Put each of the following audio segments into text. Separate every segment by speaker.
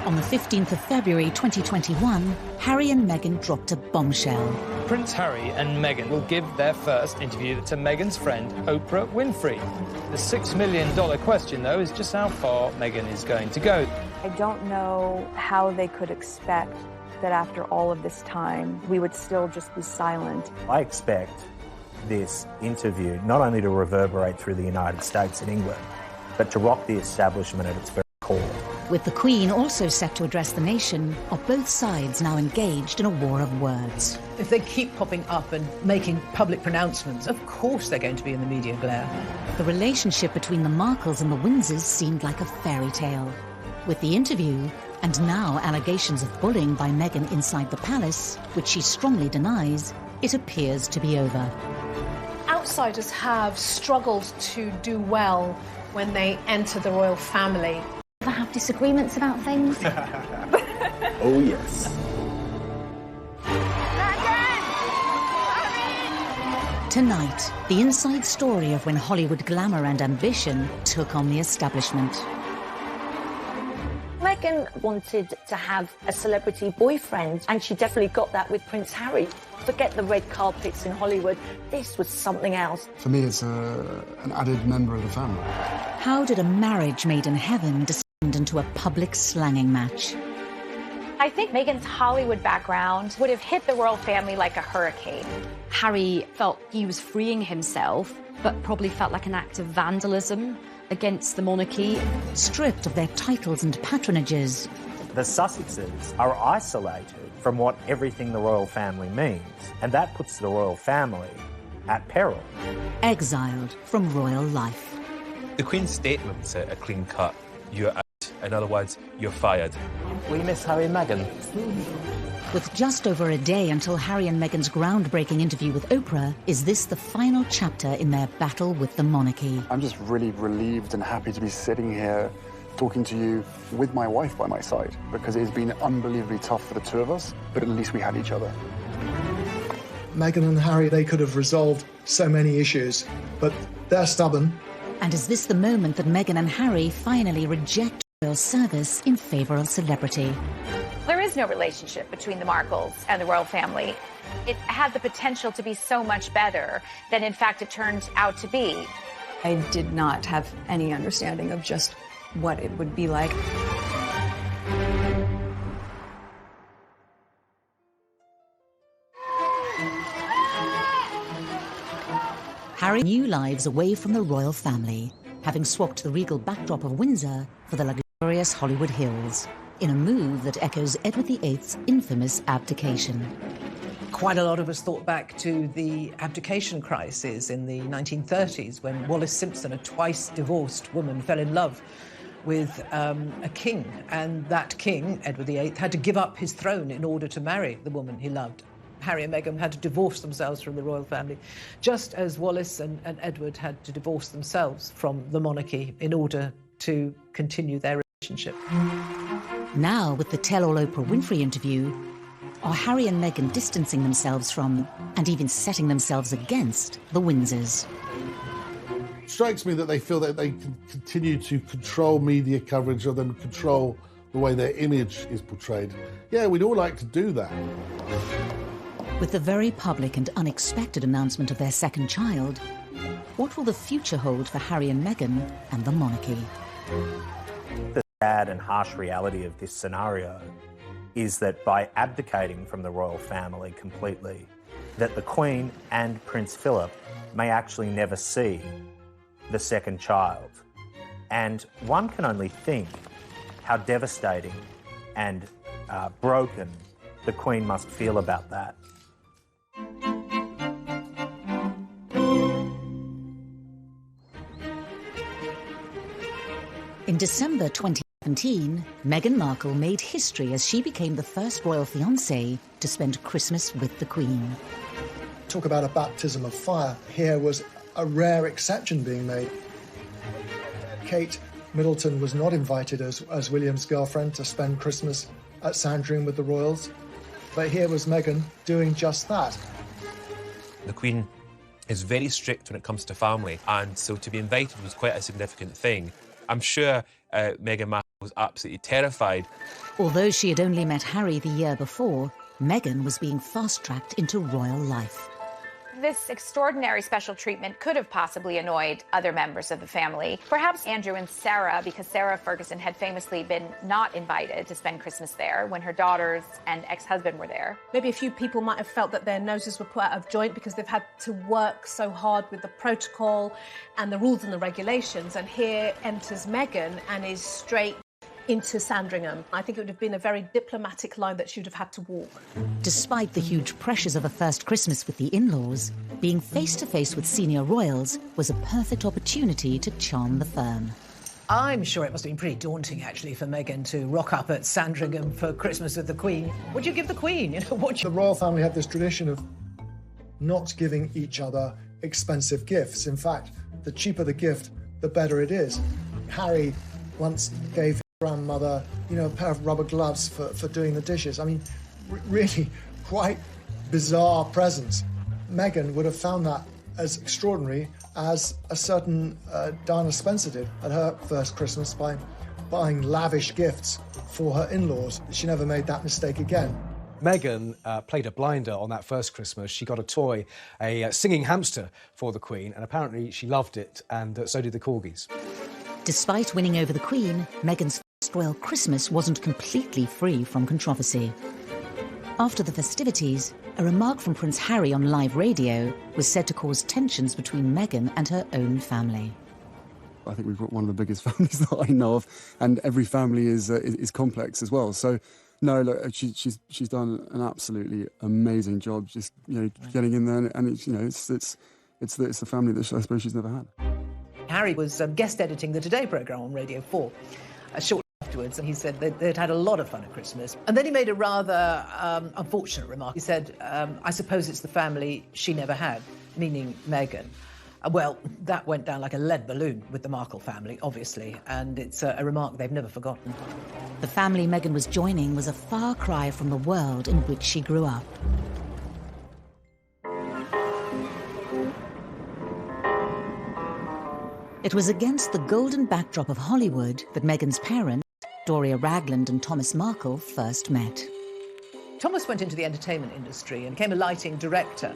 Speaker 1: On the 15th of February 2021, Harry and Meghan dropped a bombshell.
Speaker 2: Prince Harry and Meghan will give their first interview to Meghan's friend, Oprah Winfrey. The $6 million question, though, is just how far Meghan is going to go.
Speaker 3: I don't know how they could expect that after all of this time, we would still just be silent.
Speaker 4: I expect this interview not only to reverberate through the United States and England, but to rock the establishment at its very core.
Speaker 1: With the Queen also set to address the nation, are both sides now engaged in a war of words?
Speaker 5: If they keep popping up and making public pronouncements, of course they're going to be in the media glare.
Speaker 1: The relationship between the Markles and the Windsors seemed like a fairy tale. With the interview, and now allegations of bullying by Meghan inside the palace, which she strongly denies, it appears to be over.
Speaker 6: Outsiders have struggled to do well when they enter the royal family.
Speaker 7: Ever have disagreements about things?
Speaker 4: Oh, yes.
Speaker 1: Tonight, the inside story of when Hollywood glamour and ambition took on the establishment.
Speaker 8: Meghan wanted to have a celebrity boyfriend, and she definitely got that with Prince Harry. Forget the red carpets in Hollywood. This was something else.
Speaker 9: For me, it's an added member of the family.
Speaker 1: How did a marriage made in heaven descend into a public slanging match?
Speaker 7: I think Meghan's Hollywood background would have hit the royal family like a hurricane. Harry felt he was freeing himself, but probably felt like an act of vandalism against the monarchy.
Speaker 1: Stripped of their titles and patronages,
Speaker 4: The Sussexes are isolated from what everything the royal family means, and that puts the royal family at peril.
Speaker 1: exiled from royal life.
Speaker 10: The Queen's statement's a clean cut. You're out. In other words, you're fired.
Speaker 4: We miss Harry and Meghan.
Speaker 1: With just over a day until Harry and Meghan's groundbreaking interview with Oprah, is this the final chapter in their battle with the monarchy?
Speaker 9: I'm just really relieved and happy to be sitting here talking to you with my wife by my side, because it's been unbelievably tough for the two of us, but at least we had each other.
Speaker 11: Meghan and Harry, they could have resolved so many issues, but they're stubborn.
Speaker 1: And is this the moment that Meghan and Harry finally reject royal service in favour of celebrity?
Speaker 7: There is no relationship between the Markles and the royal family. It had the potential to be so much better than, in fact, it turned out to be.
Speaker 3: I did not have any understanding of just what it would be like.
Speaker 1: Harry new lives away from the royal family, having swapped the regal backdrop of Windsor for the luxurious Hollywood Hills, in a move that echoes Edward VIII's infamous abdication.
Speaker 5: Quite a lot of us thought back to the abdication crisis in the 1930s when Wallis Simpson, a twice divorced woman, fell in love with a king, and that king, Edward VIII, had to give up his throne in order to marry the woman he loved. Harry and Meghan had to divorce themselves from the royal family, just as Wallis and Edward had to divorce themselves from the monarchy in order to continue their relationship.
Speaker 1: Now, with the tell-all Oprah Winfrey interview, are Harry and Meghan distancing themselves from, and even setting themselves against, the Windsors?
Speaker 12: It strikes me that they feel that they can continue to control media coverage of them, control the way their image is portrayed. Yeah, we'd all like to do that.
Speaker 1: With the very public and unexpected announcement of their second child, what will the future hold for Harry and Meghan and the monarchy?
Speaker 4: The sad and harsh reality of this scenario is that by abdicating from the royal family completely, that the Queen and Prince Philip may actually never see the second child. And one can only think how devastating and broken the Queen must feel about that.
Speaker 1: In December 2017, Meghan Markle made history as she became the first royal fiancée to spend Christmas with the Queen.
Speaker 11: Talk about a baptism of fire. Here was a rare exception being made. Kate Middleton was not invited as William's girlfriend to spend Christmas at Sandringham with the royals, but here was Meghan doing just that.
Speaker 10: The Queen is very strict when it comes to family, and so to be invited was quite a significant thing. I'm sure Meghan Markle was absolutely terrified.
Speaker 1: Although she had only met Harry the year before, Meghan was being fast-tracked into royal life.
Speaker 13: This extraordinary special treatment could have possibly annoyed other members of the family. Perhaps Andrew and Sarah, because Sarah Ferguson had famously been not invited to spend Christmas there when her daughters and ex-husband were there.
Speaker 6: Maybe a few people might have felt that their noses were put out of joint because they've had to work so hard with the protocol and the rules and the regulations. And here enters Meghan and is straight into Sandringham. I think it would have been a very diplomatic line that she would have had to walk.
Speaker 1: Despite the huge pressures of a first Christmas with the in-laws, being face-to-face with senior royals was a perfect opportunity to charm the firm.
Speaker 5: I'm sure it must have been pretty daunting, actually, for Meghan to rock up at Sandringham for Christmas with the Queen. What do you give the Queen? You know,
Speaker 11: The royal family had this tradition of not giving each other expensive gifts. In fact, the cheaper the gift, the better it is. Harry once gave his grandmother, a pair of rubber gloves for doing the dishes. I mean, really quite bizarre presents. Meghan would have found that as extraordinary as a certain Diana Spencer did at her first Christmas by buying lavish gifts for her in-laws. She never made that mistake again.
Speaker 14: Meghan played a blinder on that first Christmas. She got a toy, a singing hamster for the Queen, and apparently she loved it, and so did the corgis.
Speaker 1: Despite winning over the Queen, Meghan's first royal Christmas wasn't completely free from controversy. After the festivities, a remark from Prince Harry on live radio was said to cause tensions between Meghan and her own family.
Speaker 9: I think we've got one of the biggest families that I know of, and every family is complex as well. So, no, look, she's done an absolutely amazing job, just getting in there, and it's the family that I suppose she's never had.
Speaker 5: Harry was guest editing the Today programme on Radio 4 shortly afterwards, and he said they'd had a lot of fun at Christmas. And then he made a rather unfortunate remark. He said, I suppose it's the family she never had, meaning Meghan. Well, that went down like a lead balloon with the Markle family, obviously, and it's a remark they've never forgotten.
Speaker 1: The family Meghan was joining was a far cry from the world in which she grew up. It was against the golden backdrop of Hollywood that Meghan's parents, Doria Ragland and Thomas Markle, first met.
Speaker 5: Thomas went into the entertainment industry and became a lighting director.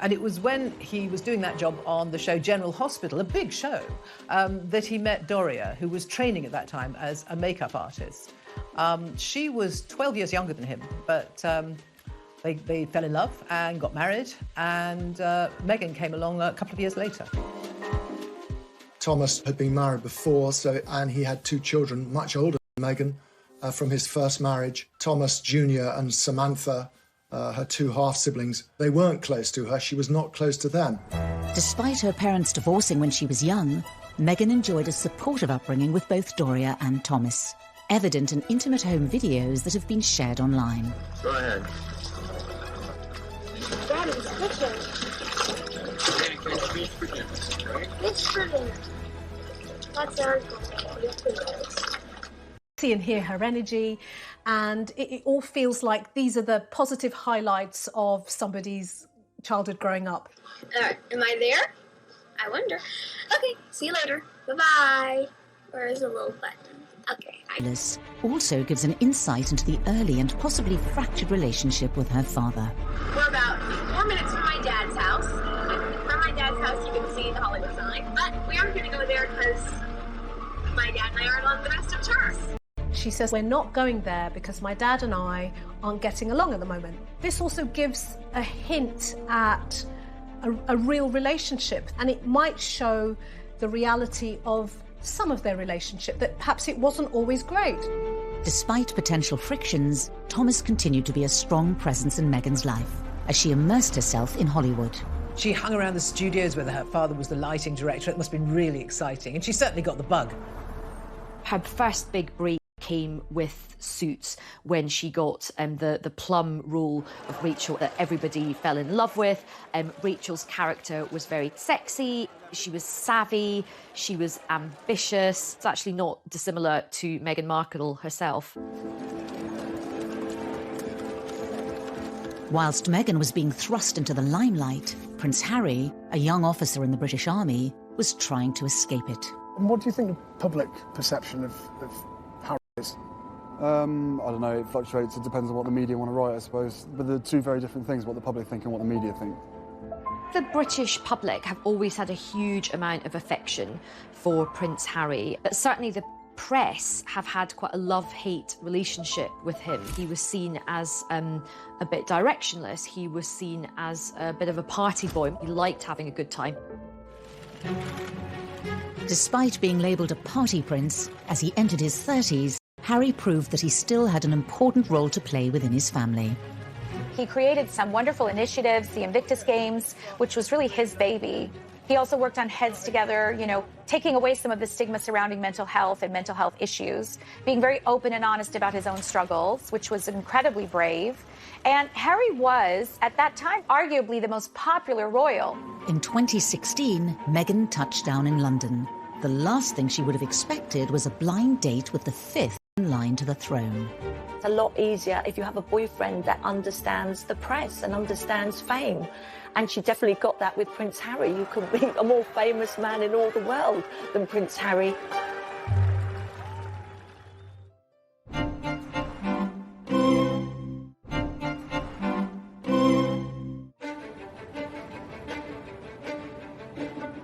Speaker 5: And it was when he was doing that job on the show General Hospital, a big show, that he met Doria, who was training at that time as a makeup artist. She was 12 years younger than him, but they fell in love and got married, and Meghan came along a couple of years later.
Speaker 11: Thomas had been married before, and he had 2 children, much older than Meghan, from his first marriage. Thomas Jr. and Samantha, her 2 half-siblings, they weren't close to her. She was not close to them.
Speaker 1: Despite her parents divorcing when she was young, Meghan enjoyed a supportive upbringing with both Doria and Thomas, evident in intimate home videos that have been shared online.
Speaker 15: Go ahead.
Speaker 16: Daddy's cooking. It's pretty. That's our goal.
Speaker 6: See and hear her energy, and it all feels like these are the positive highlights of somebody's childhood growing up.
Speaker 16: Am I there? I wonder. Okay, see you later. Bye-bye. Where is the little button? Okay.
Speaker 1: Alice also gives an insight into the early and possibly fractured relationship with her father.
Speaker 16: We're about 4 minutes from my dad's house. From my dad's house, you can see the Hollywood sign, but we aren't going to go there because my dad and I aren't on the best of terms.
Speaker 6: She says, we're not going there because my dad and I aren't getting along at the moment. This also gives a hint at a real relationship, and it might show the reality of some of their relationship, that perhaps it wasn't always great.
Speaker 1: Despite potential frictions, Thomas continued to be a strong presence in Meghan's life as she immersed herself in Hollywood.
Speaker 5: She hung around the studios where her father was the lighting director. It must have been really exciting, and she certainly got the bug.
Speaker 7: Her first big break came with Suits, when she got the plum role of Rachel that everybody fell in love with. Rachel's character was very sexy, she was savvy, she was ambitious. It's actually not dissimilar to Meghan Markle herself.
Speaker 1: Whilst Meghan was being thrust into the limelight, Prince Harry, a young officer in the British Army, was trying to escape it.
Speaker 15: And what do you think the public perception of Harry is?
Speaker 9: I don't know, it fluctuates. It depends on what the media want to write, I suppose. But they're two very different things, what the public think and what the media think.
Speaker 7: The British public have always had a huge amount of affection for Prince Harry, but certainly the press have had quite a love-hate relationship with him. He was seen as a bit directionless. He was seen as a bit of a party boy. He liked having a good time.
Speaker 1: Despite being labelled a party prince, as he entered his 30s, Harry proved that he still had an important role to play within his family.
Speaker 13: He created some wonderful initiatives, the Invictus Games, which was really his baby. He also worked on Heads Together, you know, taking away some of the stigma surrounding mental health and mental health issues, being very open and honest about his own struggles, which was incredibly brave. And Harry was, at that time, arguably the most popular royal.
Speaker 1: In 2016, Meghan touched down in London. The last thing she would have expected was a blind date with the fifth in line to the throne.
Speaker 8: It's a lot easier if you have a boyfriend that understands the press and understands fame. And she definitely got that with Prince Harry. You couldn't be a more famous man in all the world than Prince Harry.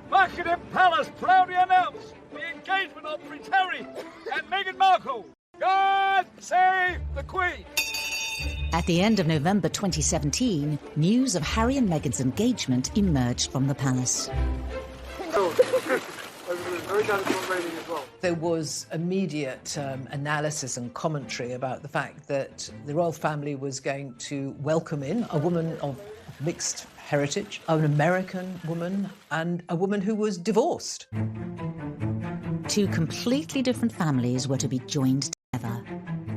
Speaker 17: Buckingham Palace proudly announce the engagement of Prince Harry and Meghan Markle. God save the Queen!
Speaker 1: At the end of November 2017, news of Harry and Meghan's engagement emerged from the palace.
Speaker 5: There was immediate analysis and commentary about the fact that the royal family was going to welcome in a woman of mixed heritage, an American woman, and a woman who was divorced.
Speaker 1: Two completely different families were to be joined together.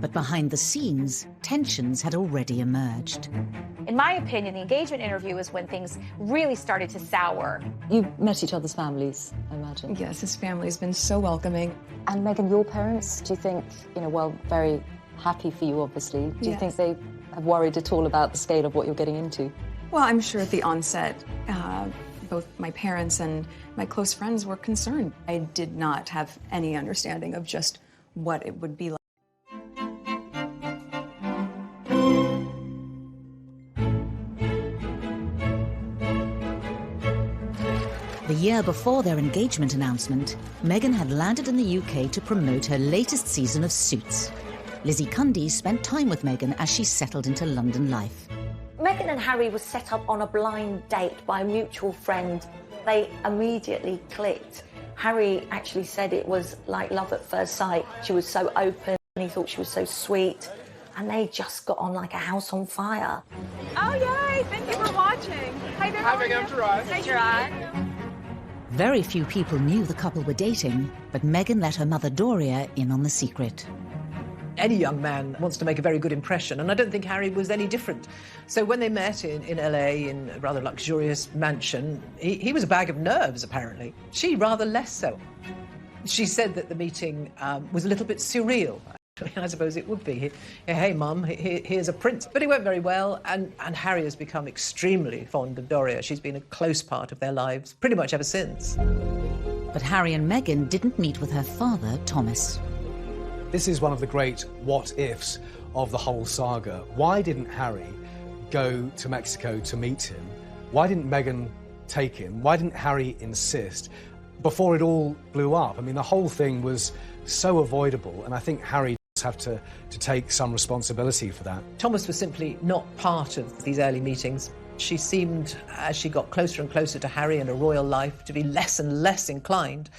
Speaker 1: But behind the scenes, tensions had already emerged.
Speaker 13: In my opinion, the engagement interview was when things really started to sour.
Speaker 18: You met each other's families, I imagine.
Speaker 19: Yes, his family's been so welcoming.
Speaker 18: And Meghan, your parents, do you think, well, very happy for you, obviously. Do you think they have worried at all about the scale of what you're getting into?
Speaker 19: Well, I'm sure at the onset, both my parents and my close friends were concerned. I did not have any understanding of just what it would be like.
Speaker 1: The year before their engagement announcement, Meghan had landed in the UK to promote her latest season of Suits. Lizzie Cundy spent time with Meghan as she settled into London life.
Speaker 8: Meghan and Harry were set up on a blind date by a mutual friend. They immediately clicked. Harry actually said it was like love at first sight. She was so open, and he thought she was so sweet. And they just got on like a house on fire.
Speaker 16: Oh, yay! Thank you for watching. Hi there.
Speaker 17: Hi, Meghan. I'm Gerard.
Speaker 16: Hi, Gerard.
Speaker 1: Very few people knew the couple were dating, but Meghan let her mother Doria in on the secret.
Speaker 5: Any young man wants to make a very good impression, and I don't think Harry was any different. So when they met in LA in a rather luxurious mansion, he was a bag of nerves, apparently. She rather less so. She said that the meeting was a little bit surreal. I suppose it would be. Hey, Mum, here's a prince. But it went very well, and Harry has become extremely fond of Doria. She's been a close part of their lives pretty much ever since.
Speaker 1: But Harry and Meghan didn't meet with her father, Thomas.
Speaker 14: This is one of the great what-ifs of the whole saga. Why didn't Harry go to Mexico to meet him? Why didn't Meghan take him? Why didn't Harry insist before it all blew up? I mean, the whole thing was so avoidable, and I think Harry does have to take some responsibility for that.
Speaker 5: Thomas was simply not part of these early meetings. She seemed, as she got closer and closer to Harry and a royal life, to be less and less inclined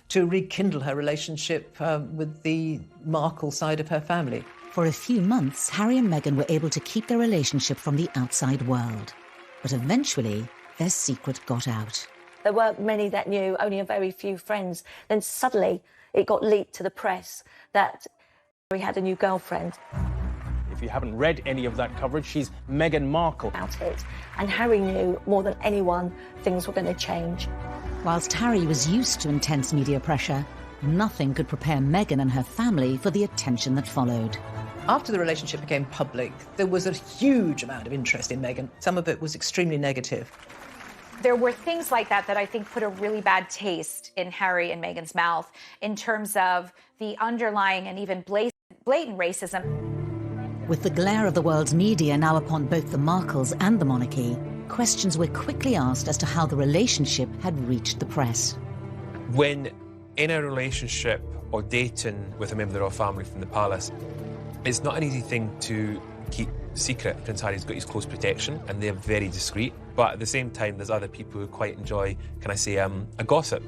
Speaker 5: to rekindle her relationship with the Markle side of her family.
Speaker 1: For a few months, Harry and Meghan were able to keep their relationship from the outside world. But eventually, their secret got out.
Speaker 8: There weren't many that knew, only a very few friends. Then suddenly it got leaked to the press that Harry had a new girlfriend.
Speaker 20: If you haven't read any of that coverage, she's Meghan Markle.
Speaker 8: About it. And Harry knew more than anyone things were going to change.
Speaker 1: Whilst Harry was used to intense media pressure, nothing could prepare Meghan and her family for the attention that followed.
Speaker 5: After the relationship became public, there was a huge amount of interest in Meghan. Some of it was extremely negative.
Speaker 13: There were things like that that I think put a really bad taste in Harry and Meghan's mouth in terms of the underlying and even blatant racism.
Speaker 1: With the glare of the world's media now upon both the Markles and the monarchy, questions were quickly asked as to how the relationship had reached the press.
Speaker 10: When in a relationship or dating with a member of the royal family from the palace, it's not an easy thing to keep secret. Prince Harry's got his close protection and they're very discreet, but at the same time there's other people who quite enjoy, can I say, a gossip.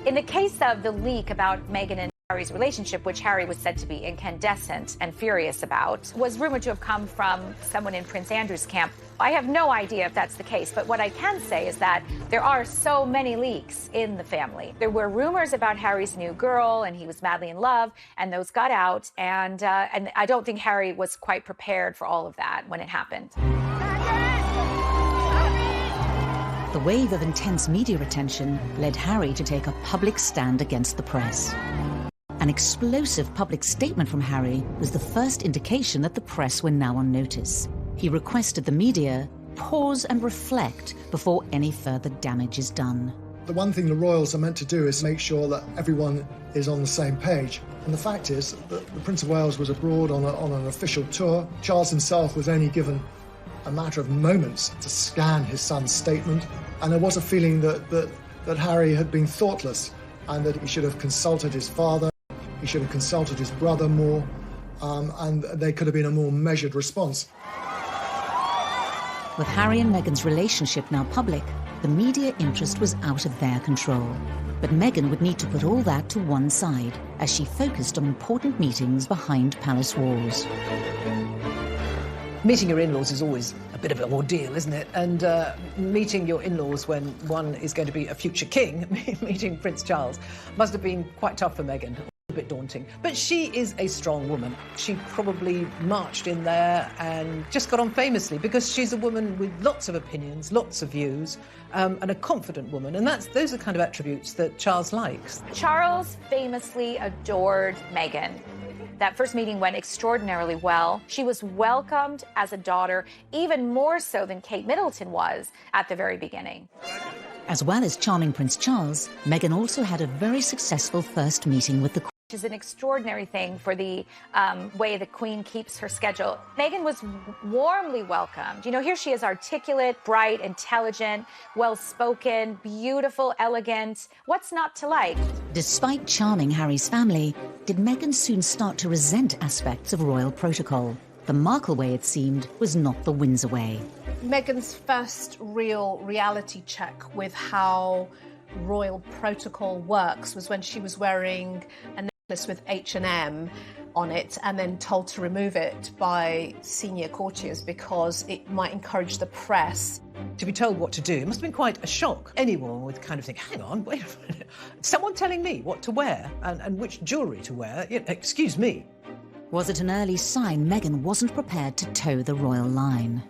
Speaker 13: In the case of the leak about Meghan and Harry's relationship, which Harry was said to be incandescent and furious about, was rumored to have come from someone in Prince Andrew's camp. I have no idea if that's the case, but what I can say is that there are so many leaks in the family. There were rumors about Harry's new girl, and he was madly in love, and those got out, and I don't think Harry was quite prepared for all of that when it happened.
Speaker 1: The wave of intense media attention led Harry to take a public stand against the press. An explosive public statement from Harry was the first indication that the press were now on notice. He requested the media pause and reflect before any further damage is done.
Speaker 11: The one thing the royals are meant to do is make sure that everyone is on the same page. And the fact is that the Prince of Wales was abroad on an official tour. Charles himself was only given a matter of moments to scan his son's statement. And there was a feeling that Harry had been thoughtless and that he should have consulted his father, he should have consulted his brother more, and there could have been a more measured response.
Speaker 1: With Harry and Meghan's relationship now public, the media interest was out of their control. But Meghan would need to put all that to one side as she focused on important meetings behind palace walls.
Speaker 5: Meeting your in-laws is always a bit of an ordeal, isn't it? And meeting your in-laws when one is going to be a future king, meeting Prince Charles, must have been quite tough for Meghan. A bit daunting. But she is a strong woman. She probably marched in there and just got on famously because she's a woman with lots of opinions, lots of views, and a confident woman. And those are the kind of attributes that Charles likes.
Speaker 13: Charles famously adored Meghan. That first meeting went extraordinarily well. She was welcomed as a daughter, even more so than Kate Middleton was at the very beginning.
Speaker 1: As well as charming Prince Charles, Meghan also had a very successful first meeting with the Queen.
Speaker 13: Which is an extraordinary thing for the way the Queen keeps her schedule. Meghan was warmly welcomed. You know, here she is, articulate, bright, intelligent, well-spoken, beautiful, elegant. What's not to like?
Speaker 1: Despite charming Harry's family, did Meghan soon start to resent aspects of royal protocol? The Markle way, it seemed, was not the Windsor way.
Speaker 6: Meghan's first real reality check with how royal protocol works was when she was wearing a necklace with H&M on it and then told to remove it by senior courtiers because it might encourage the press.
Speaker 5: To be told what to do must have been quite a shock. Anyone would kind of think, hang on, wait a minute, someone telling me what to wear and which jewellery to wear, excuse me.
Speaker 1: Was it an early sign Meghan wasn't prepared to toe the royal line?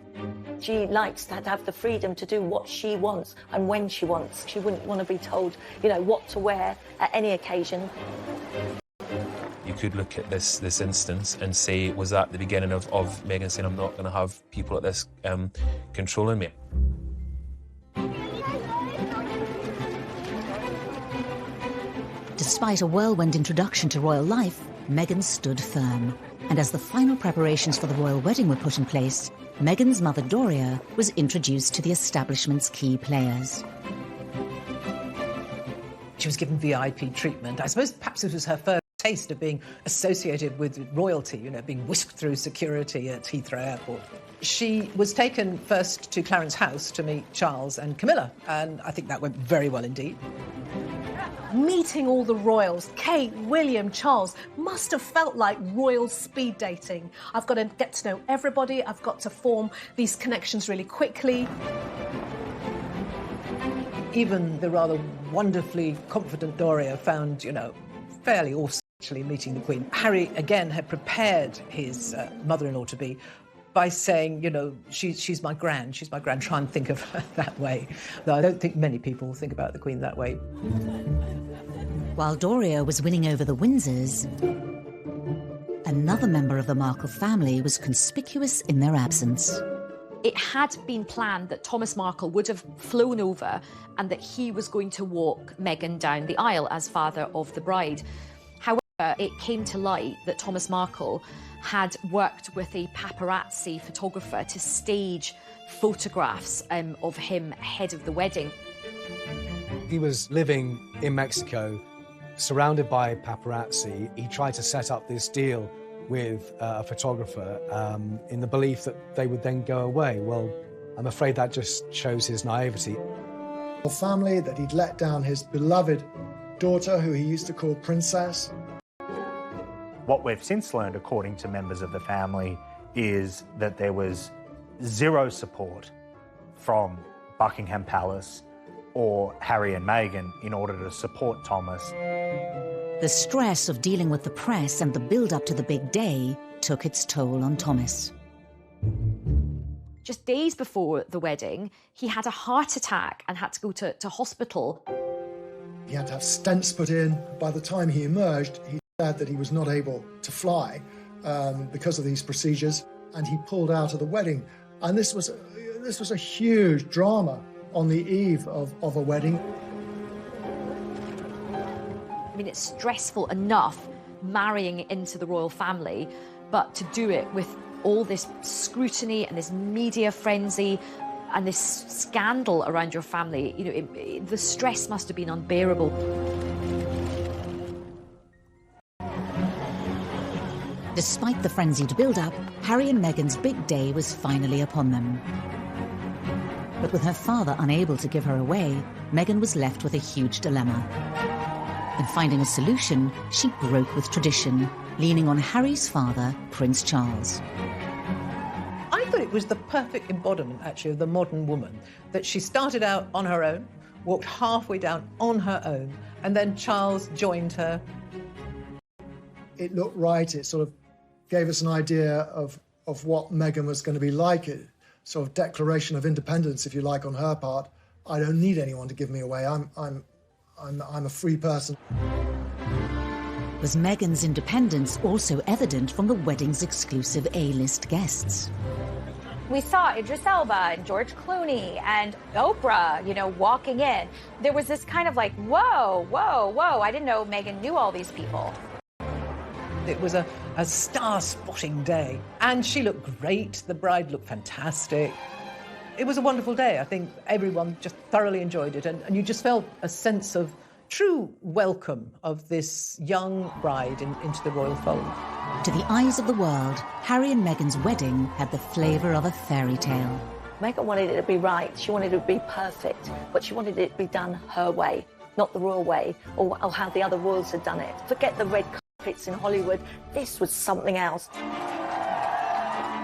Speaker 8: She likes to have the freedom to do what she wants and when she wants. She wouldn't want to be told, you know, what to wear at any occasion.
Speaker 10: You could look at this instance and say, was that the beginning of Meghan saying, I'm not going to have people like this controlling me?
Speaker 1: Despite a whirlwind introduction to royal life, Meghan stood firm. And as the final preparations for the royal wedding were put in place, Meghan's mother Doria was introduced to the establishment's key players.
Speaker 5: She was given VIP treatment. I suppose perhaps it was her first taste of being associated with royalty, you know, being whisked through security at Heathrow Airport. She was taken first to Clarence House to meet Charles and Camilla, and I think that went very well indeed.
Speaker 6: Meeting all the royals, Kate, William, Charles, must have felt like royal speed dating. I've got to get to know everybody, I've got to form these connections really quickly.
Speaker 5: Even the rather wonderfully confident Doria found, you know, fairly awesome actually meeting the Queen. Harry, again, had prepared his mother-in-law-to-be by saying, you know, she's my gran, try and think of her that way. Though I don't think many people think about the Queen that way.
Speaker 1: While Doria was winning over the Windsors, another member of the Markle family was conspicuous in their absence.
Speaker 7: It had been planned that Thomas Markle would have flown over and that he was going to walk Meghan down the aisle as father of the bride. However, it came to light that Thomas Markle had worked with a paparazzi photographer to stage photographs of him ahead of the wedding.
Speaker 14: He was living in Mexico, surrounded by paparazzi. He tried to set up this deal with a photographer in the belief that they would then go away. Well, I'm afraid that just shows his naivety.
Speaker 11: A family that he'd let down his beloved daughter, who he used to call Princess.
Speaker 4: What we've since learned, according to members of the family, is that there was zero support from Buckingham Palace or Harry and Meghan in order to support Thomas.
Speaker 1: The stress of dealing with the press and the build-up to the big day took its toll on Thomas.
Speaker 7: Just days before the wedding, he had a heart attack and had to go to hospital.
Speaker 11: He had to have stents put in. By the time he emerged, he said that he was not able to fly because of these procedures, and he pulled out of the wedding. And this was a huge drama on the eve of a wedding.
Speaker 7: I mean, it's stressful enough marrying into the royal family, but to do it with all this scrutiny and this media frenzy and this scandal around your family, you know, the stress must have been unbearable.
Speaker 1: Despite the frenzied build-up, Harry and Meghan's big day was finally upon them. But with her father unable to give her away, Meghan was left with a huge dilemma. In finding a solution, she broke with tradition, leaning on Harry's father, Prince Charles.
Speaker 5: I thought it was the perfect embodiment, actually, of the modern woman, that she started out on her own, walked halfway down on her own, and then Charles joined her.
Speaker 11: It looked right. It sort of gave us an idea of what Meghan was going to be like. A sort of declaration of independence, if you like, on her part. I don't need anyone to give me away. I'm a free person.
Speaker 1: Was Meghan's independence also evident from the wedding's exclusive A-list guests?
Speaker 13: We saw Idris Elba and George Clooney and Oprah, you know, walking in. There was this kind of like, whoa, whoa, whoa. I didn't know Meghan knew all these people.
Speaker 5: It was a star-spotting day, and she looked great. The bride looked fantastic. It was a wonderful day. I think everyone just thoroughly enjoyed it, and you just felt a sense of true welcome of this young bride into the royal fold.
Speaker 1: To the eyes of the world, Harry and Meghan's wedding had the flavour of a fairy tale.
Speaker 8: Meghan wanted it to be right. She wanted it to be perfect, but she wanted it to be done her way, not the royal way, or how the other royals had done it. Forget the red carpets in Hollywood. This was something else.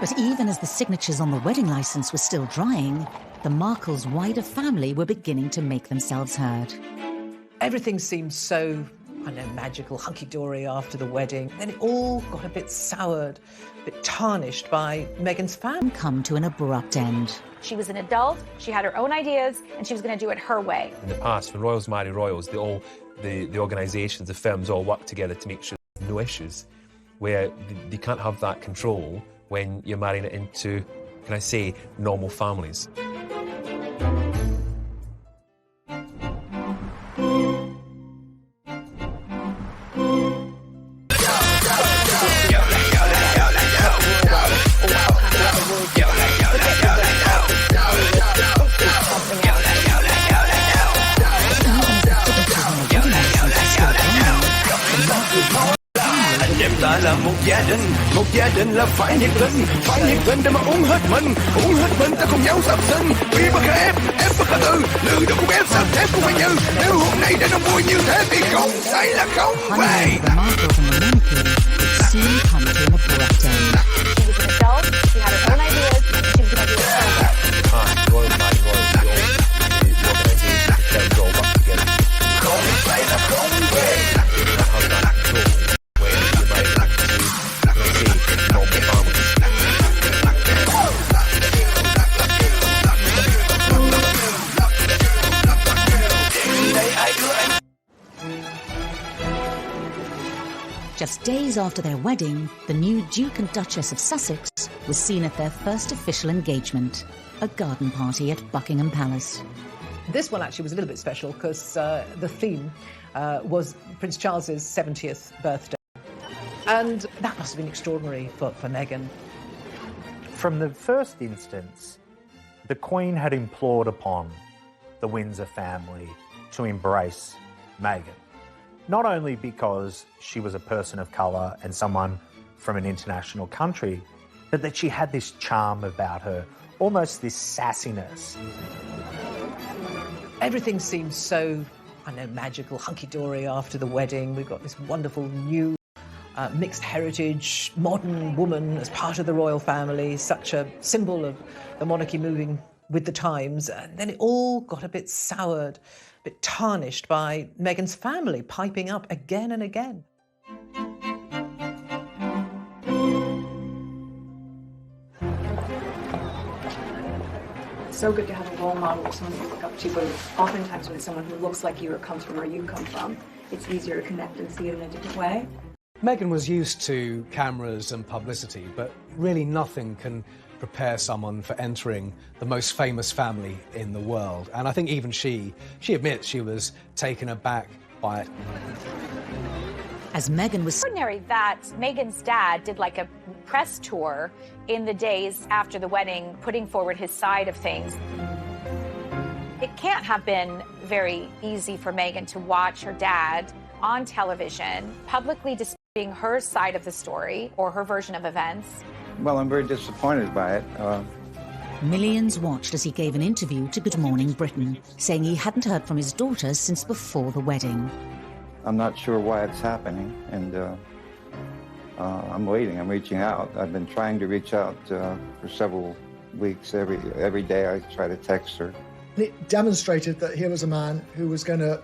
Speaker 1: But even as the signatures on the wedding licence were still drying, the Markles' wider family were beginning to make themselves heard.
Speaker 5: Everything seemed so, I don't know, magical, hunky-dory after the wedding. Then it all got a bit soured, a bit tarnished by Meghan's family.
Speaker 1: Come to an abrupt end.
Speaker 13: She was an adult, she had her own ideas, and she was going to do it her way.
Speaker 10: In the past, when royals marry royals, the organisations, the firms all work together to make sure there's no issues, where they can't have that control when you're marrying it into, can I say, normal families.
Speaker 21: Ta là một gia đình là phải nhiệt tình để mà uống hết mình ta cùng nhau sắp sinh vì bất khả ép bất khả tư lừa được cũng ép sắp thép cũng phải như nếu hôm nay đã đông vui như thế thì không say là không về.
Speaker 1: The Markles and the Monarchy would soon come to an abrupt end.
Speaker 13: She was an adult, she had her own ideas, she was going to do it her way.
Speaker 10: Royal marry royals, the organisations, the firms all work together.
Speaker 21: Không say là không về.
Speaker 10: Have that control.
Speaker 1: Just days after their wedding, the new Duke and Duchess of Sussex was seen at their first official engagement, a garden party at Buckingham Palace.
Speaker 5: This one actually was a little bit special because the theme was Prince Charles's 70th birthday. And that must have been extraordinary for Meghan.
Speaker 4: From the first instance, the Queen had implored upon the Windsor family to embrace Meghan. Not only because she was a person of colour and someone from an international country, but that she had this charm about her, almost this sassiness.
Speaker 5: Everything seems so, I know, magical, hunky-dory after the wedding. We've got this wonderful new mixed heritage, modern woman as part of the royal family, such a symbol of the monarchy moving with the times. And then it all got a bit soured, a bit tarnished by Meghan's family piping up again and again.
Speaker 19: It's so good to have a role model, someone to look up to, but oftentimes when it's someone who looks like you or comes from where you come from, it's easier to connect and see it in a different way.
Speaker 14: Meghan was used to cameras and publicity, but really nothing can prepare someone for entering the most famous family in the world. And I think even she admits she was taken aback by it.
Speaker 1: As Meghan was...
Speaker 13: Extraordinary that Meghan's dad did like a press tour in the days after the wedding, putting forward his side of things. It can't have been very easy for Meghan to watch her dad on television, publicly displaying her side of the story or her version of events.
Speaker 2: Well, I'm very disappointed by it.
Speaker 1: Millions watched as he gave an interview to Good Morning Britain, saying he hadn't heard from his daughter since before the wedding.
Speaker 2: I'm not sure why it's happening, and I'm waiting. I'm reaching out. I've been trying to reach out for several weeks. Every day I try to text her.
Speaker 11: It demonstrated that here was a man who was going to,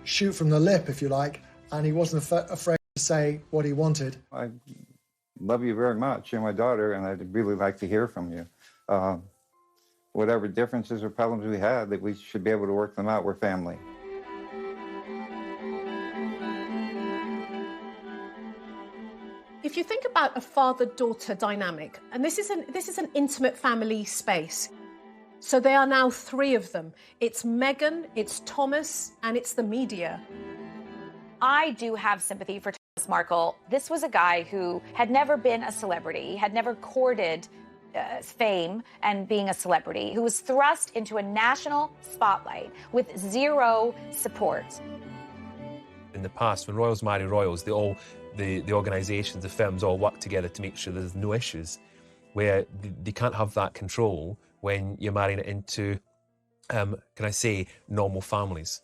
Speaker 11: shoot from the lip, if you like, and he wasn't afraid to say what he wanted.
Speaker 2: I love you very much. You're my daughter, and I'd really like to hear from you. Whatever differences or problems we had, that we should be able to work them out. We're family.
Speaker 6: If you think about a father-daughter dynamic, and this is an intimate family space, so there are now three of them. It's Meghan, it's Thomas, and it's the media.
Speaker 13: I do have sympathy for Thomas Markle. This was a guy who had never been a celebrity, had never courted fame and being a celebrity, who was thrust into a national spotlight with zero support.
Speaker 10: In the past, when royals marry royals, the organisations, the firms all work together to make sure there's no issues, where they can't have that control when you're marrying it into, can I say, normal families.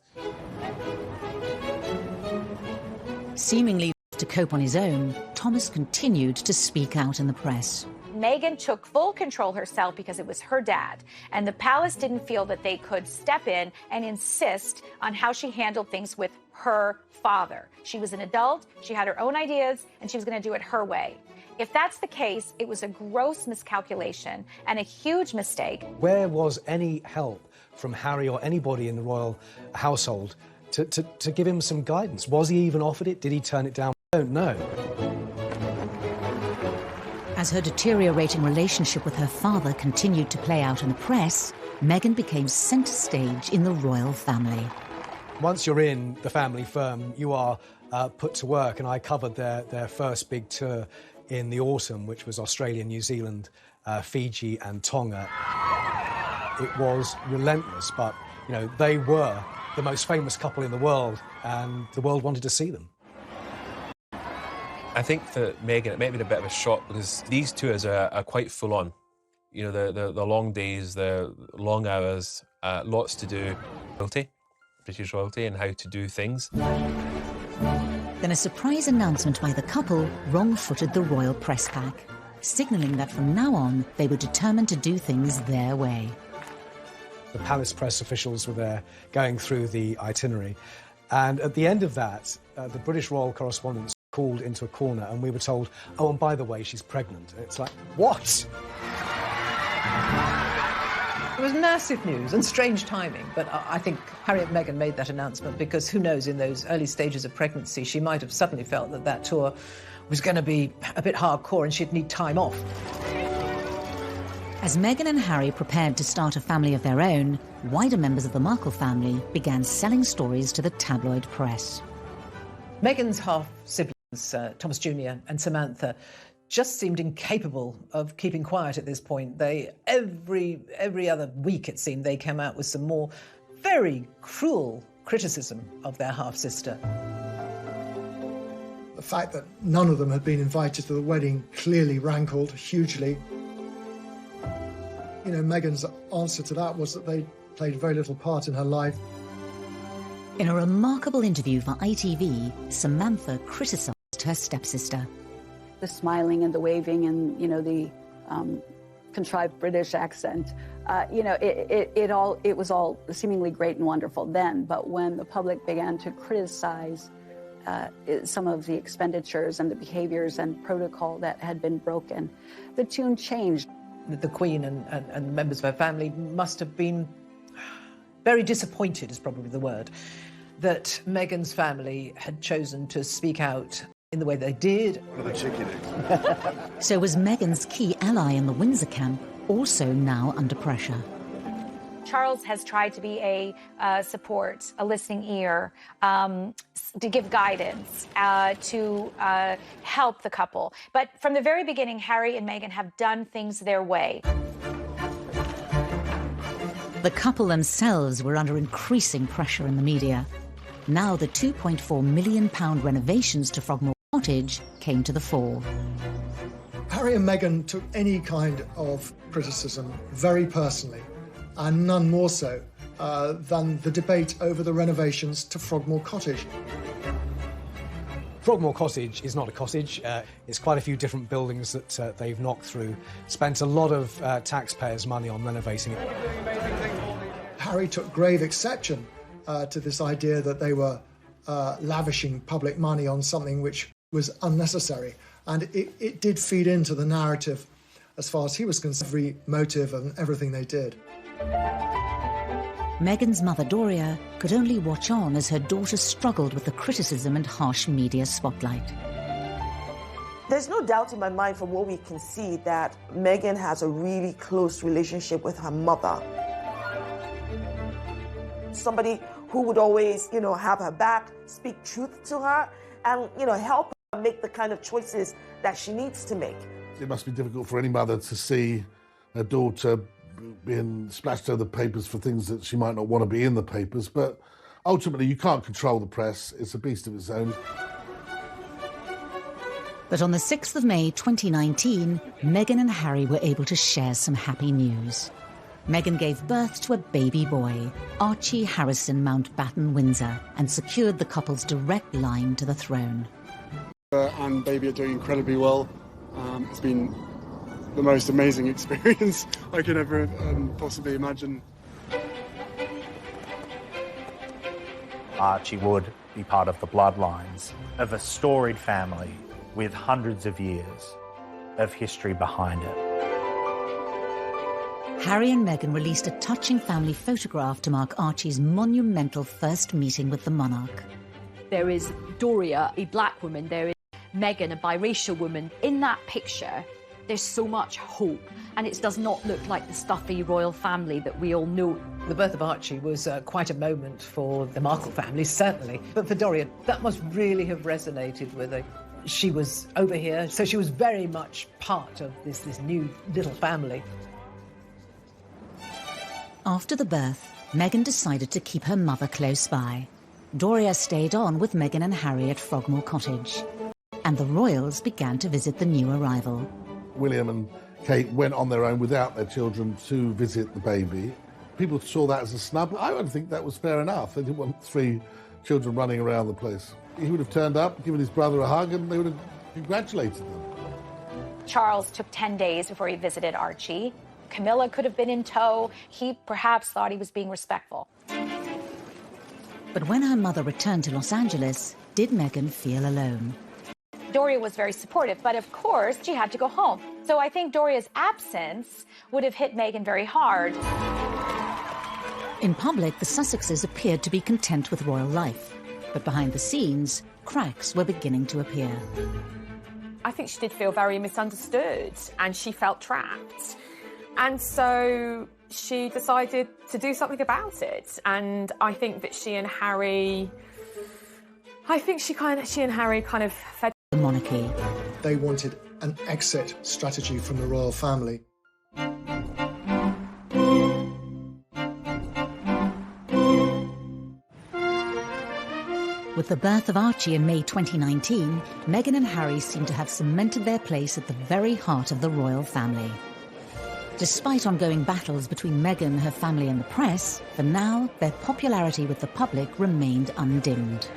Speaker 1: Seemingly to cope on his own, Thomas continued to speak out in the press.
Speaker 13: Meghan took full control herself because it was her dad, and the palace didn't feel that they could step in and insist on how she handled things with her father. She was an adult, she had her own ideas, and she was going to do it her way. If that's the case, it was a gross miscalculation and a huge mistake.
Speaker 14: Where was any help from Harry or anybody in the royal household to give him some guidance? Was he even offered it? Did he turn it down? I don't know.
Speaker 1: As her deteriorating relationship with her father continued to play out in the press, Meghan became centre stage in the royal family.
Speaker 14: Once you're in the family firm, you are put to work, and I covered their first big tour in the autumn, which was Australia, New Zealand, Fiji and Tonga. It was relentless, but, they were the most famous couple in the world, and the world wanted to see them.
Speaker 10: I think for Meghan, it might have been a bit of a shock because these tours are quite full on. The long days, the long hours, lots to do. British royalty and how to do things.
Speaker 1: Then a surprise announcement by the couple wrong-footed the royal press pack, signalling that from now on they were determined to do things their way.
Speaker 14: The palace press officials were there going through the itinerary, and at the end of that, the British royal correspondents called into a corner and we were told, oh, and by the way, she's pregnant. It's like, what?
Speaker 5: It was massive news and strange timing, but I think Harry and Meghan made that announcement because who knows, in those early stages of pregnancy, she might have suddenly felt that that tour was going to be a bit hardcore and she'd need time off.
Speaker 1: As Meghan and Harry prepared to start a family of their own, wider members of the Markle family began selling stories to the tabloid press.
Speaker 5: Meghan's half-siblings, Thomas Jr. and Samantha, just seemed incapable of keeping quiet at this point. They, every other week, it seemed, they came out with some more very cruel criticism of their half-sister.
Speaker 11: The fact that none of them had been invited to the wedding clearly rankled hugely. You know, Meghan's answer to that was that they played very little part in her life.
Speaker 1: In a remarkable interview for ITV, Samantha criticised her stepsister.
Speaker 3: The smiling and the waving and, you know, the contrived British accent, you know, it was all seemingly great and wonderful then. But when the public began to criticize some of the expenditures and the behaviors and protocol that had been broken, the tune changed.
Speaker 5: The Queen and members of her family must have been very disappointed, is probably the word, that Meghan's family had chosen to speak out in the way they did.
Speaker 21: What are the chicken eggs?
Speaker 1: So was Meghan's key ally in the Windsor camp also now under pressure?
Speaker 13: Charles has tried to be a support, a listening ear, to give guidance, to help the couple. But from the very beginning, Harry and Meghan have done things their way.
Speaker 1: The couple themselves were under increasing pressure in the media. Now the £2.4 million renovations to Frogmore Cottage came to the fore.
Speaker 11: Harry and Meghan took any kind of criticism very personally, and none more so than the debate over the renovations to Frogmore Cottage.
Speaker 14: Frogmore Cottage is not a cottage. It's quite a few different buildings that they've knocked through. Spent a lot of taxpayers' money on renovating it.
Speaker 11: Harry took grave exception to this idea that they were lavishing public money on something which was unnecessary. And it did feed into the narrative, as far as he was concerned, every motive and everything they did.
Speaker 1: Meghan's mother, Doria, could only watch on as her daughter struggled with the criticism and harsh media spotlight.
Speaker 22: There's no doubt in my mind from what we can see that Meghan has a really close relationship with her mother. Somebody who would always, you know, have her back, speak truth to her, and, you know, help her make the kind of choices that she needs to make.
Speaker 12: It must be difficult for any mother to see her daughter being splashed over the papers for things that she might not want to be in the papers, but ultimately you can't control the press. It's a beast of its own.
Speaker 1: But on the 6th of May 2019, Meghan and Harry were able to share some happy news. Meghan gave birth to a baby boy, Archie Harrison Mountbatten Windsor, and secured the couple's direct line to the throne.
Speaker 9: And baby are doing incredibly well. It's been the most amazing experience I could ever possibly imagine.
Speaker 4: Archie would be part of the bloodlines of a storied family with hundreds of years of history behind it.
Speaker 1: Harry and Meghan released a touching family photograph to mark Archie's monumental first meeting with the monarch.
Speaker 7: There is Doria, a black woman. There is Meghan, a biracial woman. In that picture, there's so much hope, and it does not look like the stuffy royal family that we all know.
Speaker 5: The birth of Archie was quite a moment for the Markle family, certainly. But for Doria, that must really have resonated with her. She was over here, so she was very much part of this new little family.
Speaker 1: After the birth, Meghan decided to keep her mother close by. Doria stayed on with Meghan and Harry at Frogmore Cottage, and the royals began to visit the new arrival.
Speaker 12: William and Kate went on their own without their children to visit the baby. People saw that as a snub. I don't think that was fair enough. They didn't want 3 children running around the place. He would have turned up, given his brother a hug, and they would have congratulated them.
Speaker 13: Charles took 10 days before he visited Archie. Camilla could have been in tow. He perhaps thought he was being respectful.
Speaker 1: But when her mother returned to Los Angeles, did Meghan feel alone?
Speaker 13: Doria was very supportive, but of course she had to go home. So I think Doria's absence would have hit Meghan very hard.
Speaker 1: In public, the Sussexes appeared to be content with royal life, but behind the scenes, cracks were beginning to appear.
Speaker 15: I think she did feel very misunderstood and she felt trapped. And so she decided to do something about it. And I think that she and Harry kind of fed
Speaker 1: the monarchy.
Speaker 11: They wanted an exit strategy from the royal family.
Speaker 1: With the birth of Archie in May 2019, Meghan and Harry seem to have cemented their place at the very heart of the royal family. Despite ongoing battles between Meghan, her family and the press, for now, their popularity with the public remained undimmed.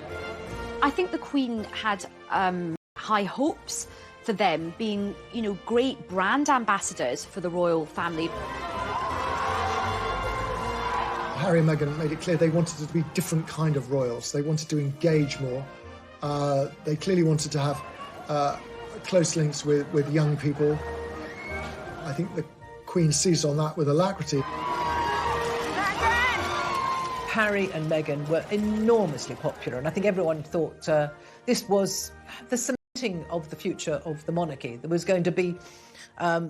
Speaker 7: I think the Queen had high hopes for them being, great brand ambassadors for the royal family.
Speaker 11: Harry and Meghan made it clear they wanted to be different kind of royals. They wanted to engage more. They clearly wanted to have close links with young people. I think the Queen seized on that with alacrity.
Speaker 5: Harry and Meghan were enormously popular, and I think everyone thought this was the cementing of the future of the monarchy. There was going to be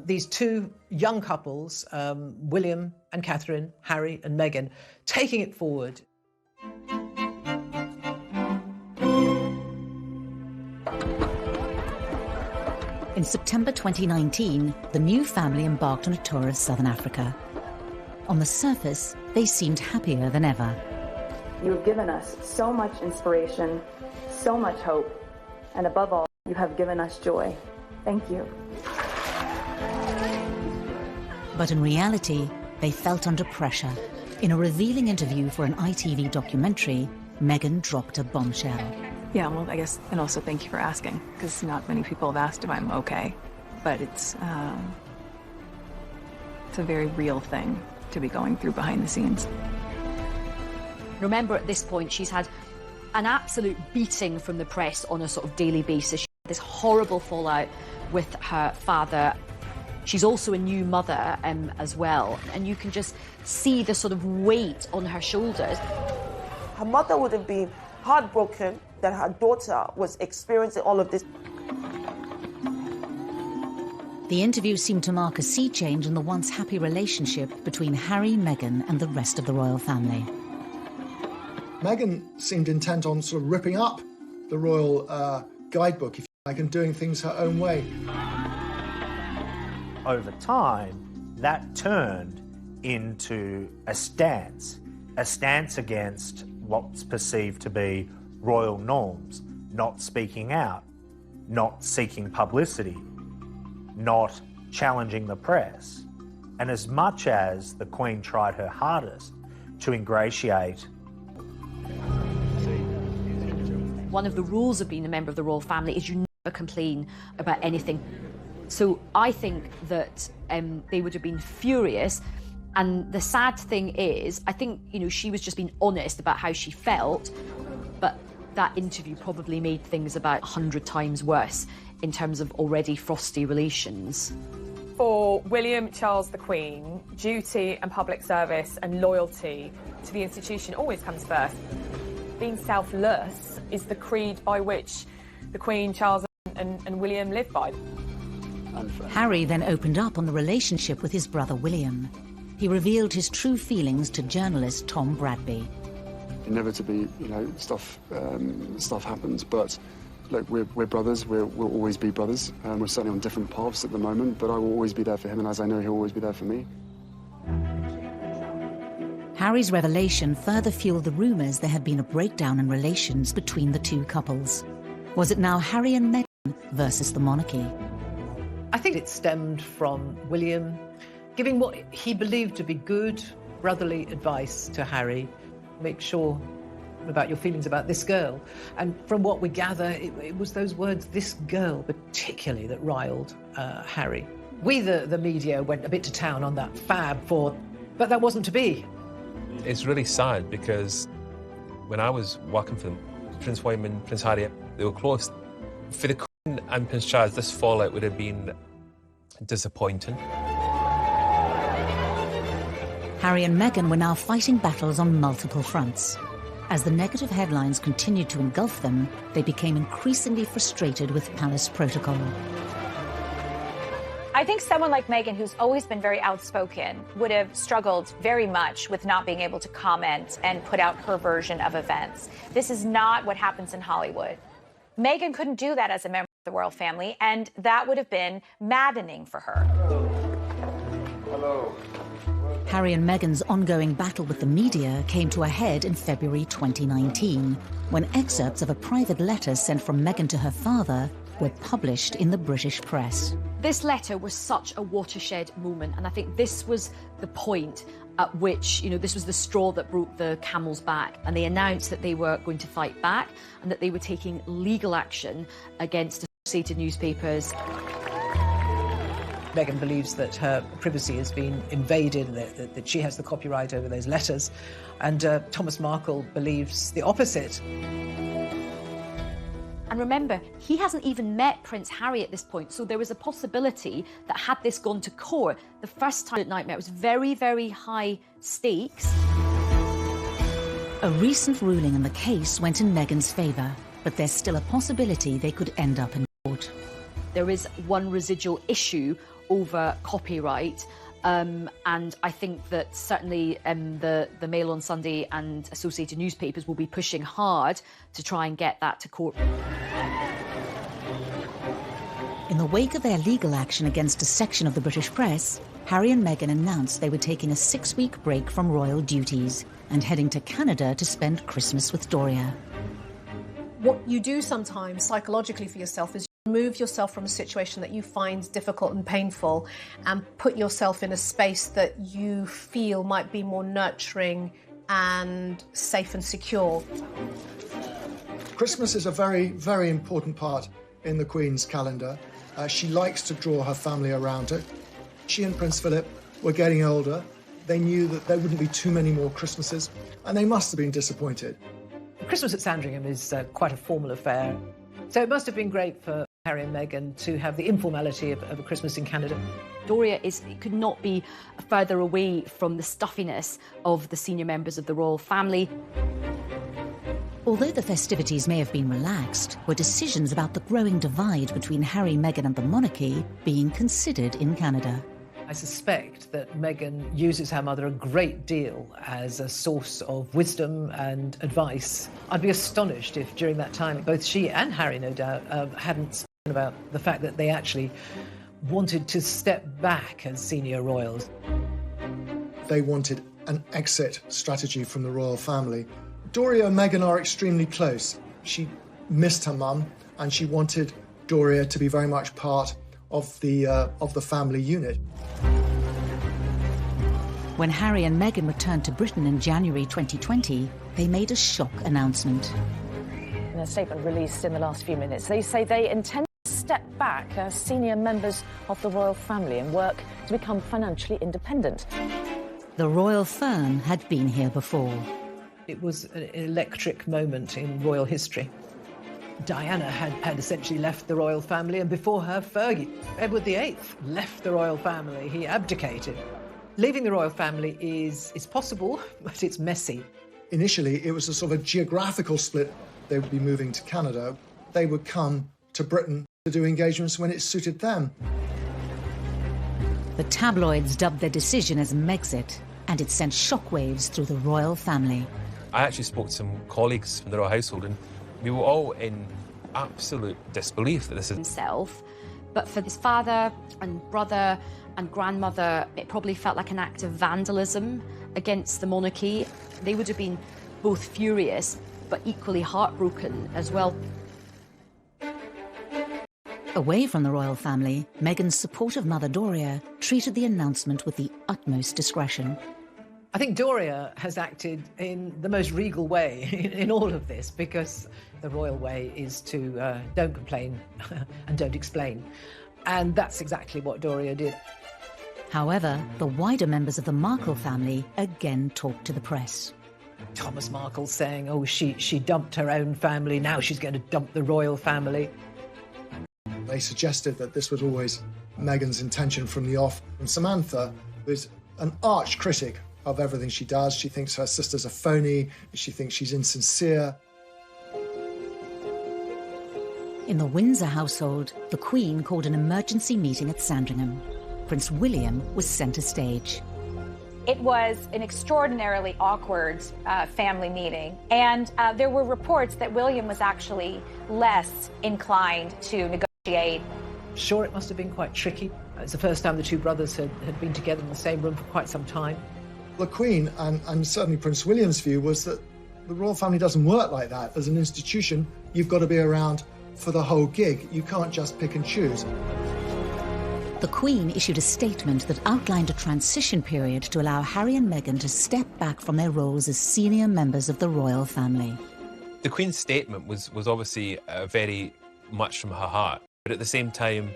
Speaker 5: these two young couples, William and Catherine, Harry and Meghan, taking it forward.
Speaker 1: In September 2019, the new family embarked on a tour of Southern Africa. On the surface, they seemed happier than ever.
Speaker 18: You have given us so much inspiration, so much hope, and above all, you have given us joy. Thank you.
Speaker 1: But in reality, they felt under pressure. In a revealing interview for an ITV documentary, Meghan dropped a bombshell.
Speaker 19: Yeah, well, I guess, and also thank you for asking, because not many people have asked if I'm okay. But it's a very real thing to be going through behind the scenes.
Speaker 7: Remember, at this point, she's had an absolute beating from the press on a sort of daily basis. She had this horrible fallout with her father. She's also a new mother as well, and you can just see the sort of weight on her shoulders.
Speaker 22: Her mother would have been heartbroken that her daughter was experiencing all of this.
Speaker 1: The interview seemed to mark a sea change in the once happy relationship between Harry, Meghan and the rest of the royal family.
Speaker 11: Meghan seemed intent on sort of ripping up the royal guidebook, if you like, and doing things her own way.
Speaker 4: Over time, that turned into a stance against what's perceived to be royal norms, not speaking out, not seeking publicity, not challenging the press. And as much as the Queen tried her hardest to ingratiate.
Speaker 7: One of the rules of being a member of the royal family is you never complain about anything. So I think that they would have been furious. And the sad thing is, I think, she was just being honest about how she felt, but that interview probably made things about 100 times worse in terms of already frosty relations.
Speaker 15: For William, Charles, the Queen, duty and public service and loyalty to the institution always comes first. Being selfless is the creed by which the Queen, Charles and William live by.
Speaker 1: Harry then opened up on the relationship with his brother William. He revealed his true feelings to journalist Tom Bradby.
Speaker 9: Inevitably, stuff happens, but look, we're brothers. We'll always be brothers. We're certainly on different paths at the moment, but I will always be there for him, and as I know, he'll always be there for me.
Speaker 1: Harry's revelation further fueled the rumours there had been a breakdown in relations between the two couples. Was it now Harry and Meghan versus the monarchy?
Speaker 5: I think it stemmed from William giving what he believed to be good brotherly advice to Harry. Make sure about your feelings about this girl. And from what we gather, it was those words, this girl particularly, that riled Harry. We, the media, went a bit to town on that fab but that wasn't to be.
Speaker 10: It's really sad because when I was working for them, Prince William and Prince Harry, they were close. For the Queen and Prince Charles, this fallout would have been disappointing.
Speaker 1: Harry and Meghan were now fighting battles on multiple fronts. As the negative headlines continued to engulf them, they became increasingly frustrated with palace protocol.
Speaker 13: I think someone like Meghan, who's always been very outspoken, would have struggled very much with not being able to comment and put out her version of events. This is not what happens in Hollywood. Meghan couldn't do that as a member of the royal family, and that would have been maddening for her.
Speaker 2: Hello.
Speaker 1: Harry and Meghan's ongoing battle with the media came to a head in February 2019, when excerpts of a private letter sent from Meghan to her father were published in the British press.
Speaker 7: This letter was such a watershed moment, and I think this was the point at which, this was the straw that broke the camel's back, and they announced that they were going to fight back and that they were taking legal action against associated newspapers.
Speaker 5: Meghan believes that her privacy has been invaded, that she has the copyright over those letters, and Thomas Markle believes the opposite.
Speaker 7: And remember, he hasn't even met Prince Harry at this point, so there was a possibility that had this gone to court, the first time at Nightmare, it was very, very high stakes.
Speaker 1: A recent ruling in the case went in Meghan's favour, but there's still a possibility they could end up in court.
Speaker 7: There is one residual issue over copyright, and I think that certainly the Mail on Sunday and associated newspapers will be pushing hard to try and get that to court.
Speaker 1: In the wake of their legal action against a section of the British press, Harry and Meghan announced they were taking a 6-week break from royal duties and heading to Canada to spend Christmas with Doria.
Speaker 6: What you do sometimes psychologically for yourself is remove yourself from a situation that you find difficult and painful and put yourself in a space that you feel might be more nurturing and safe and secure.
Speaker 11: Christmas is a very, very important part in the Queen's calendar. She likes to draw her family around it. She and Prince Philip were getting older. They knew that there wouldn't be too many more Christmases, and they must have been disappointed.
Speaker 5: Christmas at Sandringham is quite a formal affair, so it must have been great for Harry and Meghan to have the informality of a Christmas in Canada.
Speaker 7: Doria could not be further away from the stuffiness of the senior members of the royal family.
Speaker 1: Although the festivities may have been relaxed, were decisions about the growing divide between Harry, Meghan and the monarchy being considered in Canada.
Speaker 5: I suspect that Meghan uses her mother a great deal as a source of wisdom and advice. I'd be astonished if during that time both she and Harry, no doubt, hadn't spoken about the fact that they actually wanted to step back as senior royals.
Speaker 11: They wanted an exit strategy from the royal family. Doria and Meghan are extremely close. She missed her mum, and she wanted Doria to be very much part of the family unit.
Speaker 1: When Harry and Meghan returned to Britain in January 2020, they made a shock announcement.
Speaker 16: In a statement released in the last few minutes, they say they intend to step back as senior members of the royal family and work to become financially independent.
Speaker 1: The royal fern had been here before.
Speaker 5: It was an electric moment in royal history. Diana had essentially left the royal family, and before her, Fergie. Edward VIII left the royal family. He abdicated. Leaving the royal family is possible, but it's messy.
Speaker 11: Initially, it was a sort of a geographical split. They would be moving to Canada. They would come to Britain to do engagements when it suited them.
Speaker 1: The tabloids dubbed their decision as Megxit, and it sent shockwaves through the royal family.
Speaker 10: I actually spoke to some colleagues from the royal household, and we were all in absolute disbelief that this is
Speaker 7: himself. But for his father and brother and grandmother, it probably felt like an act of vandalism against the monarchy. They would have been both furious, but equally heartbroken as well.
Speaker 1: Away from the royal family, Meghan's supportive mother Doria treated the announcement with the utmost discretion.
Speaker 5: I think Doria has acted in the most regal way in all of this, because the royal way is to don't complain and don't explain. And that's exactly what Doria did.
Speaker 1: However, the wider members of the Markle family again talked to the press.
Speaker 5: Thomas Markle saying, oh, she dumped her own family, now she's going to dump the royal family.
Speaker 11: They suggested that this was always Meghan's intention from the off. And Samantha was an arch critic of everything she does. She thinks her sister's a phony. She thinks she's insincere.
Speaker 1: In the Windsor household, the Queen called an emergency meeting at Sandringham. Prince William was centre stage.
Speaker 13: It was an extraordinarily awkward family meeting, and there were reports that William was actually less inclined to negotiate.
Speaker 5: Sure, it must have been quite tricky. It's the first time the two brothers had been together in the same room for quite some time.
Speaker 11: The Queen, and certainly Prince William's view, was that the royal family doesn't work like that. As an institution, you've got to be around for the whole gig. You can't just pick and choose.
Speaker 1: The Queen issued a statement that outlined a transition period to allow Harry and Meghan to step back from their roles as senior members of the royal family.
Speaker 10: The Queen's statement was obviously very much from her heart, but at the same time,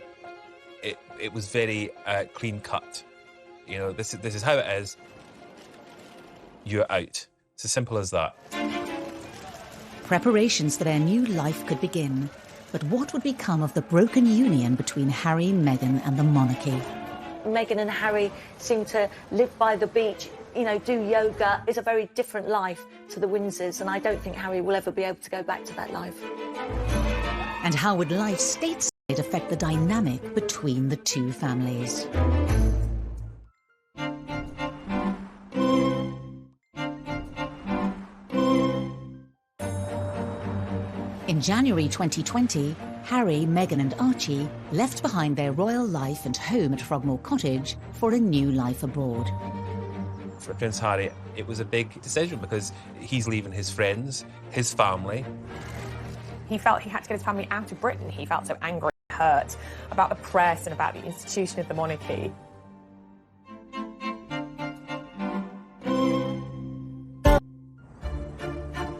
Speaker 10: it was very clean cut. You know, this is how it is. You're out. It's as simple as that.
Speaker 1: Preparations for their new life could begin. But what would become of the broken union between Harry, Meghan and the monarchy?
Speaker 8: Meghan and Harry seem to live by the beach, you know, do yoga. It's a very different life to the Windsors, and I don't think Harry will ever be able to go back to that life.
Speaker 1: And how would life stateside affect the dynamic between the two families? In January 2020, Harry, Meghan and Archie left behind their royal life and home at Frogmore Cottage for a new life abroad.
Speaker 10: For Prince Harry, it was a big decision because he's leaving his friends, his family.
Speaker 15: He felt he had to get his family out of Britain. He felt so angry and hurt about the press and about the institution of the monarchy.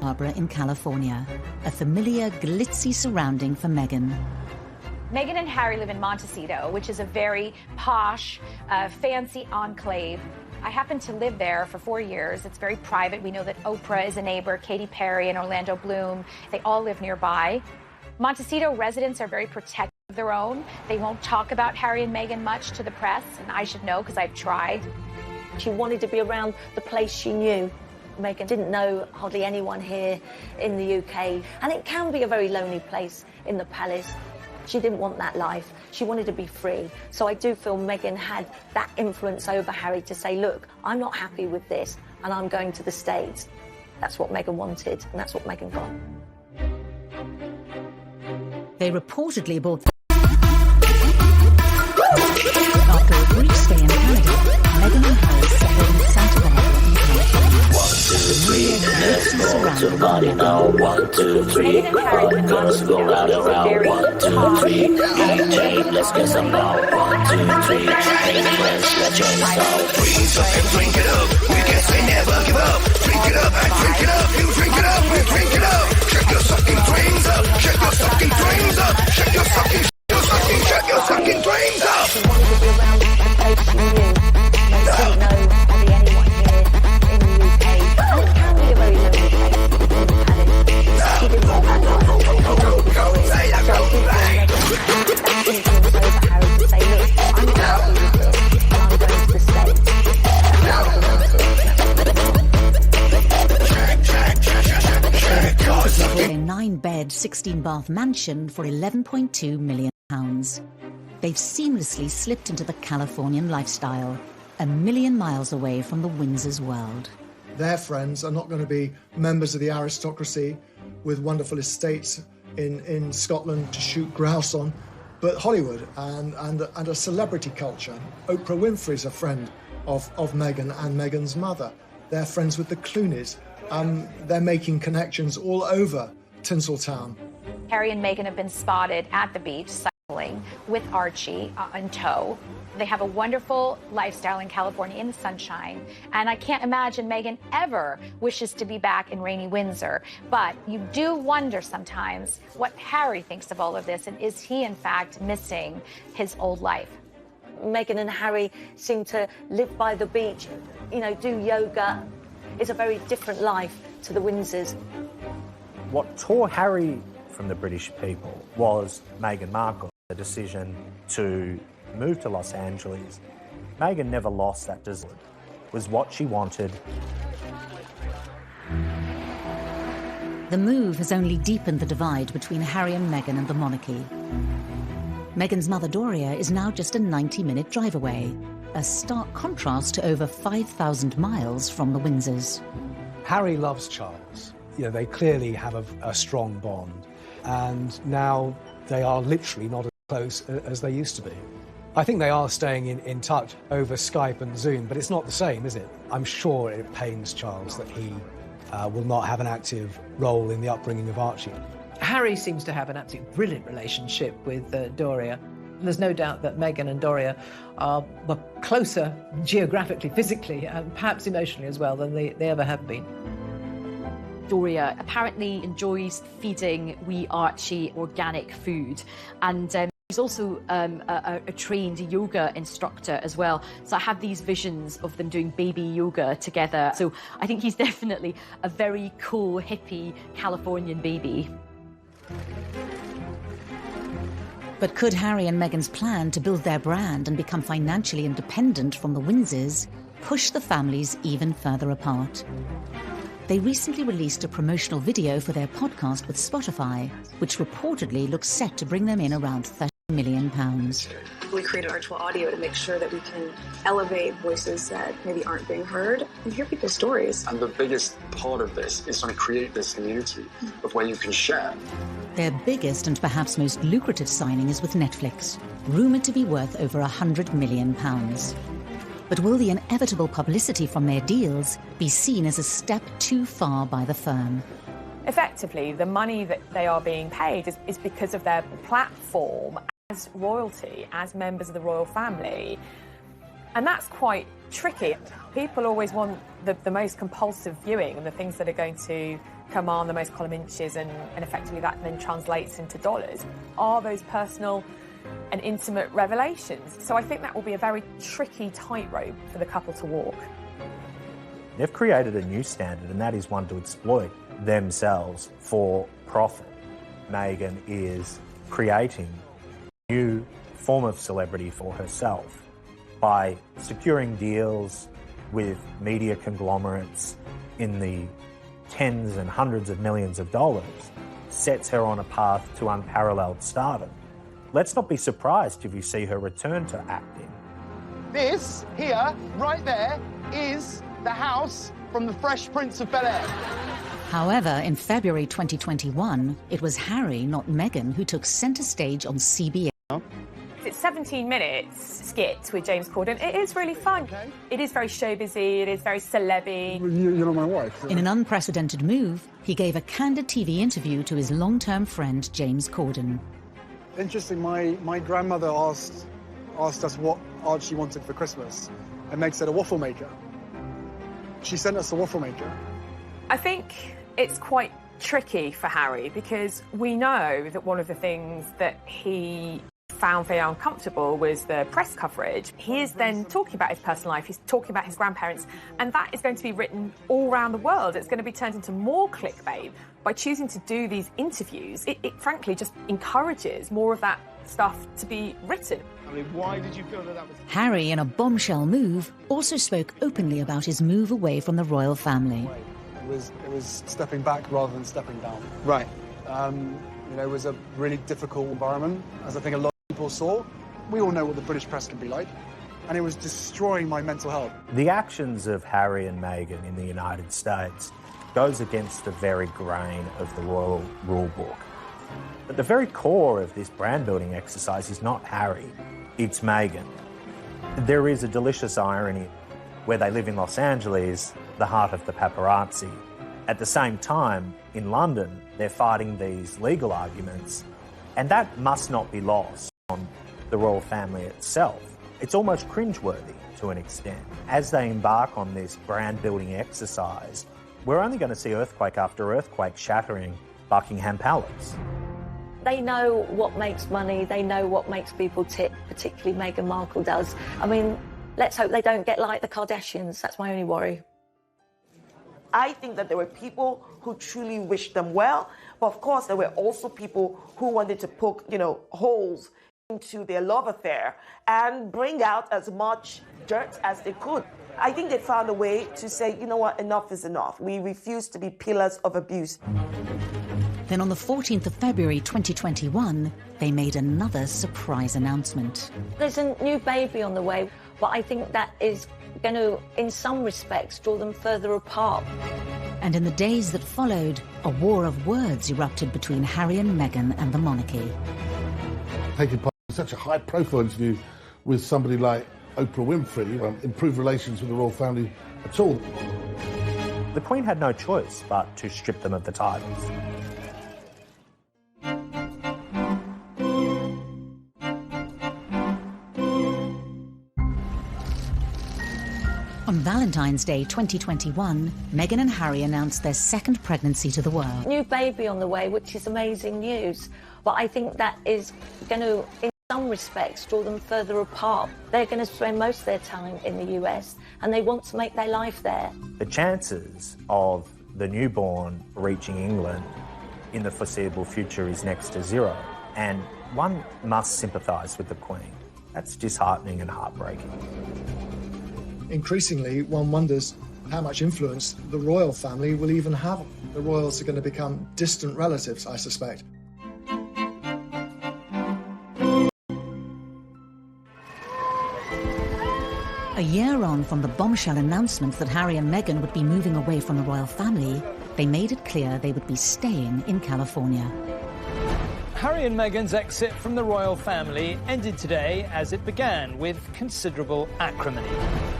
Speaker 1: Barbara in California, a familiar glitzy surrounding for Meghan.
Speaker 13: Meghan and Harry live in Montecito, which is a very posh, fancy enclave. I happened to live there for 4 years. It's very private. We know that Oprah is a neighbor, Katy Perry and Orlando Bloom. They all live nearby. Montecito residents are very protective of their own. They won't talk about Harry and Meghan much to the press, and I should know because I've tried.
Speaker 8: She wanted to be around the place she knew. Meghan didn't know hardly anyone here in the UK, and it can be a very lonely place in the palace. She didn't want that life. She wanted to be free. So I do feel Meghan had that influence over Harry to say, look, I'm not happy with this, and I'm going to the States. That's what Meghan wanted, and that's what Meghan got.
Speaker 1: They reportedly bought... After a brief stay in Canada, Meghan and Harry settled in Santa Barbara in California.
Speaker 17: 1, 2, 3, let's go to the party now. 1, 2, 3, all the girls go round and round. 1, 2, 3, DJ, let's get some now. 1, 2, 3, hey friends, let's join the sound.
Speaker 21: Freeze up and drink it up. We guess we never give up. Drink it up and drink it up. You drink it up, we drink it up. Shake your sucking drains up. Shake your sucking drains up. Shake your sucking, shake your sucking drains up.
Speaker 8: She wanted to be around the place she knew. They didn't know hardly anyone here in the UK. And it can be a very lonely place in the palace. She didn't want that life. She wanted to go in. So I do feel Meghan had that influence over Harry to say, look, I'm not happy with this, and I'm going to the States. That's what
Speaker 1: Settled in a 9-bed, 16-bath mansion for £11.2 million. They've seamlessly slipped into the Californian lifestyle, a million miles away from the Windsors' world.
Speaker 11: Their friends are not going to be members of the aristocracy with wonderful estates in Scotland to shoot grouse on, but Hollywood and a celebrity culture. Oprah Winfrey's a friend of Meghan and Meghan's mother. They're friends with the Clooneys. They're making connections all over Tinseltown.
Speaker 13: Harry and Meghan have been spotted at the beach cycling with Archie in tow. They have a wonderful lifestyle in California in the sunshine, and I can't imagine Meghan ever wishes to be back in rainy Windsor. But you do wonder sometimes what Harry thinks of all of this, and is he in fact missing his old life?
Speaker 8: Meghan and Harry seem to live by the beach, you know, do yoga. It's a very different life to the Windsors.
Speaker 4: What tore Harry from the British people was Meghan Markle, the decision to move to Los Angeles. Meghan never lost that desire. was what she wanted.
Speaker 1: The move has only deepened the divide between Harry and Meghan and the monarchy. Meghan's mother Doria is now just a 90-minute drive away, a stark contrast to over 5,000 miles from the Windsors.
Speaker 14: Harry loves Charles. You know, they clearly have a strong bond, and now they are literally not as close as they used to be. I think they are staying in touch over Skype and Zoom, but it's not the same, is it? I'm sure it pains Charles that he will not have an active role in the upbringing of Archie.
Speaker 5: Harry seems to have an absolutely brilliant relationship with Doria. There's no doubt that Meghan and Doria are closer geographically, physically, and perhaps emotionally as well than they ever have been.
Speaker 7: Doria apparently enjoys feeding wee Archie organic food, and she's also a trained yoga instructor as well. So I have these visions of them doing baby yoga together. So I think he's definitely a very cool, hippie Californian baby.
Speaker 1: But could Harry and Meghan's plan to build their brand and become financially independent from the Windsors push the families even further apart? They recently released a promotional video for their podcast with Spotify, which reportedly looks set to bring them in around £30 million.
Speaker 3: We created virtual audio to make sure that we can elevate voices that maybe aren't being heard and hear people's stories.
Speaker 20: And the biggest part of this is trying to create this community of where you can share.
Speaker 1: Their biggest and perhaps most lucrative signing is with Netflix, rumoured to be worth over £100 million. But will the inevitable publicity from their deals be seen as a step too far by the firm?
Speaker 15: Effectively, the money that they are being paid is because of their platform as royalty, as members of the royal family. And that's quite tricky. People always want the most compulsive viewing and the things that are going to command the most column inches, and effectively that then translates into dollars. Are those personal and intimate revelations? So I think that will be a very tricky tightrope for the couple to walk.
Speaker 4: They've created a new standard, and that is one to exploit themselves for profit. Meghan is creating a new form of celebrity for herself by securing deals with media conglomerates in the tens and hundreds of millions of dollars, sets her on a path to unparalleled stardom. Let's not be surprised if you see her return to acting.
Speaker 23: This here, right there, is the house from the Fresh Prince of Bel-Air.
Speaker 1: However, in February 2021, it was Harry, not Meghan, who took centre stage on CBS.
Speaker 15: It's 17 minutes skit with James Corden. It is really fun. It is very showbizy, it is very celeb-y.
Speaker 9: You're not my wife.
Speaker 1: In an unprecedented move, he gave a candid TV interview to his long-term friend James Corden.
Speaker 9: Interesting, my grandmother asked us what Archie wanted for Christmas, and Meg said a waffle maker. She sent us a waffle maker.
Speaker 15: I think it's quite tricky for Harry because we know that one of the things that he found very uncomfortable was the press coverage. He is then talking about his personal life, he's talking about his grandparents, and that is going to be written all around the world. It's going to be turned into more clickbait. By choosing to do these interviews, it frankly just encourages more of that stuff to be written.
Speaker 23: I mean, why did you feel that was...
Speaker 1: Harry, in a bombshell move, also spoke openly about his move away from the royal family.
Speaker 9: It was stepping back rather than stepping down.
Speaker 23: Right.
Speaker 9: You know, it was a really difficult environment, as I think a lot of people saw. We all know what the British press can be like, and it was destroying my mental health.
Speaker 4: The actions of Harry and Meghan in the United States goes against the very grain of the royal rule book. But the very core of this brand-building exercise is not Harry, it's Meghan. There is a delicious irony where they live in Los Angeles, the heart of the paparazzi. At the same time, in London, they're fighting these legal arguments, and that must not be lost on the royal family itself. It's almost cringeworthy to an extent. As they embark on this brand-building exercise, we're only going to see earthquake after earthquake shattering Buckingham Palace.
Speaker 8: They know what makes money, they know what makes people tick, particularly Meghan Markle does. I mean, let's hope they don't get like the Kardashians, that's my only worry.
Speaker 22: I think that there were people who truly wished them well, but of course there were also people who wanted to poke, holes into their love affair and bring out as much dirt as they could. I think they found a way to say, you know what, enough is enough. We refuse to be pillars of abuse.
Speaker 1: Then on the 14th of February 2021, they made another surprise announcement.
Speaker 8: There's a new baby on the way, but I think that is going to, in some respects, draw them further apart.
Speaker 1: And in the days that followed, a war of words erupted between Harry and Meghan and the monarchy.
Speaker 12: Taking part in such a high-profile interview with somebody like Oprah Winfrey, improve relations with the royal family at all.
Speaker 4: The Queen had no choice but to strip them of the titles.
Speaker 1: On Valentine's Day 2021, Meghan and Harry announced their second pregnancy to the world.
Speaker 8: New baby on the way, which is amazing news. But I think that is going to, in some respects, draw them further apart. They're going to spend most of their time in the US and they want to make their life there.
Speaker 4: The chances of the newborn reaching England in the foreseeable future is next to zero. And one must sympathise with the Queen. That's disheartening and heartbreaking.
Speaker 11: Increasingly, one wonders how much influence the royal family will even have. The royals are going to become distant relatives, I suspect.
Speaker 1: A year on from the bombshell announcement that Harry and Meghan would be moving away from the royal family, they made it clear they would be staying in California.
Speaker 18: Harry and Meghan's exit from the royal family ended today as it began, with considerable acrimony.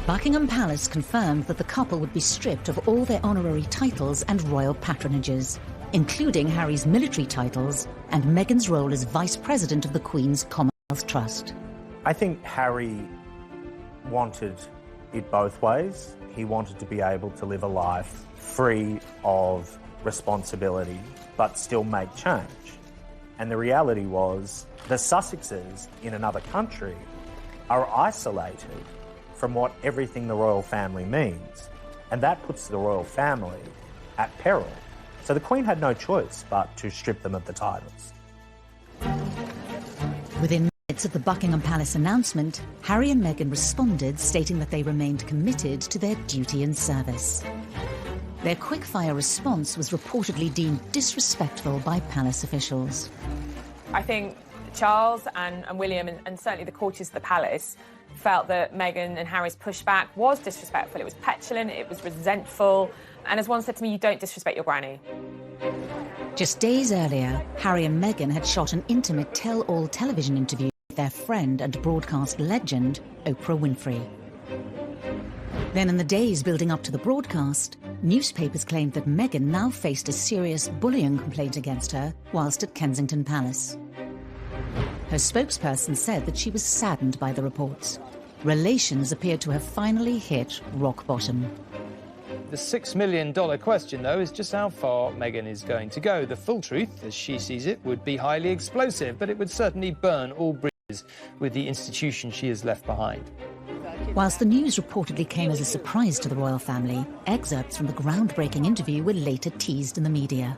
Speaker 1: Buckingham Palace confirmed that the couple would be stripped of all their honorary titles and royal patronages, including Harry's military titles and Meghan's role as Vice President of the Queen's Commonwealth Trust.
Speaker 4: I think Harry wanted it both ways. He wanted to be able to live a life free of responsibility, but still make change. And the reality was the Sussexes in another country are isolated from what everything the royal family means. And that puts the royal family at peril. So the Queen had no choice but to strip them of the titles.
Speaker 1: Within minutes of the Buckingham Palace announcement, Harry and Meghan responded, stating that they remained committed to their duty and service. Their quick-fire response was reportedly deemed disrespectful by palace officials.
Speaker 15: I think Charles and William, and certainly the courtiers of the palace, felt that Meghan and Harry's pushback was disrespectful. It was petulant, it was resentful, and as one said to me, you don't disrespect your granny.
Speaker 1: Just days earlier, Harry and Meghan had shot an intimate tell-all television interview with their friend and broadcast legend, Oprah Winfrey. Then in the days building up to the broadcast, newspapers claimed that Meghan now faced a serious bullying complaint against her whilst at Kensington Palace. Her spokesperson said that she was saddened by the reports. Relations appeared to have finally hit rock bottom.
Speaker 18: The $6 million question, though, is just how far Meghan is going to go. The full truth, as she sees it, would be highly explosive, but it would certainly burn all bridges with the institution she has left behind.
Speaker 1: Whilst the news reportedly came as a surprise to the royal family, excerpts from the groundbreaking interview were later teased in the media.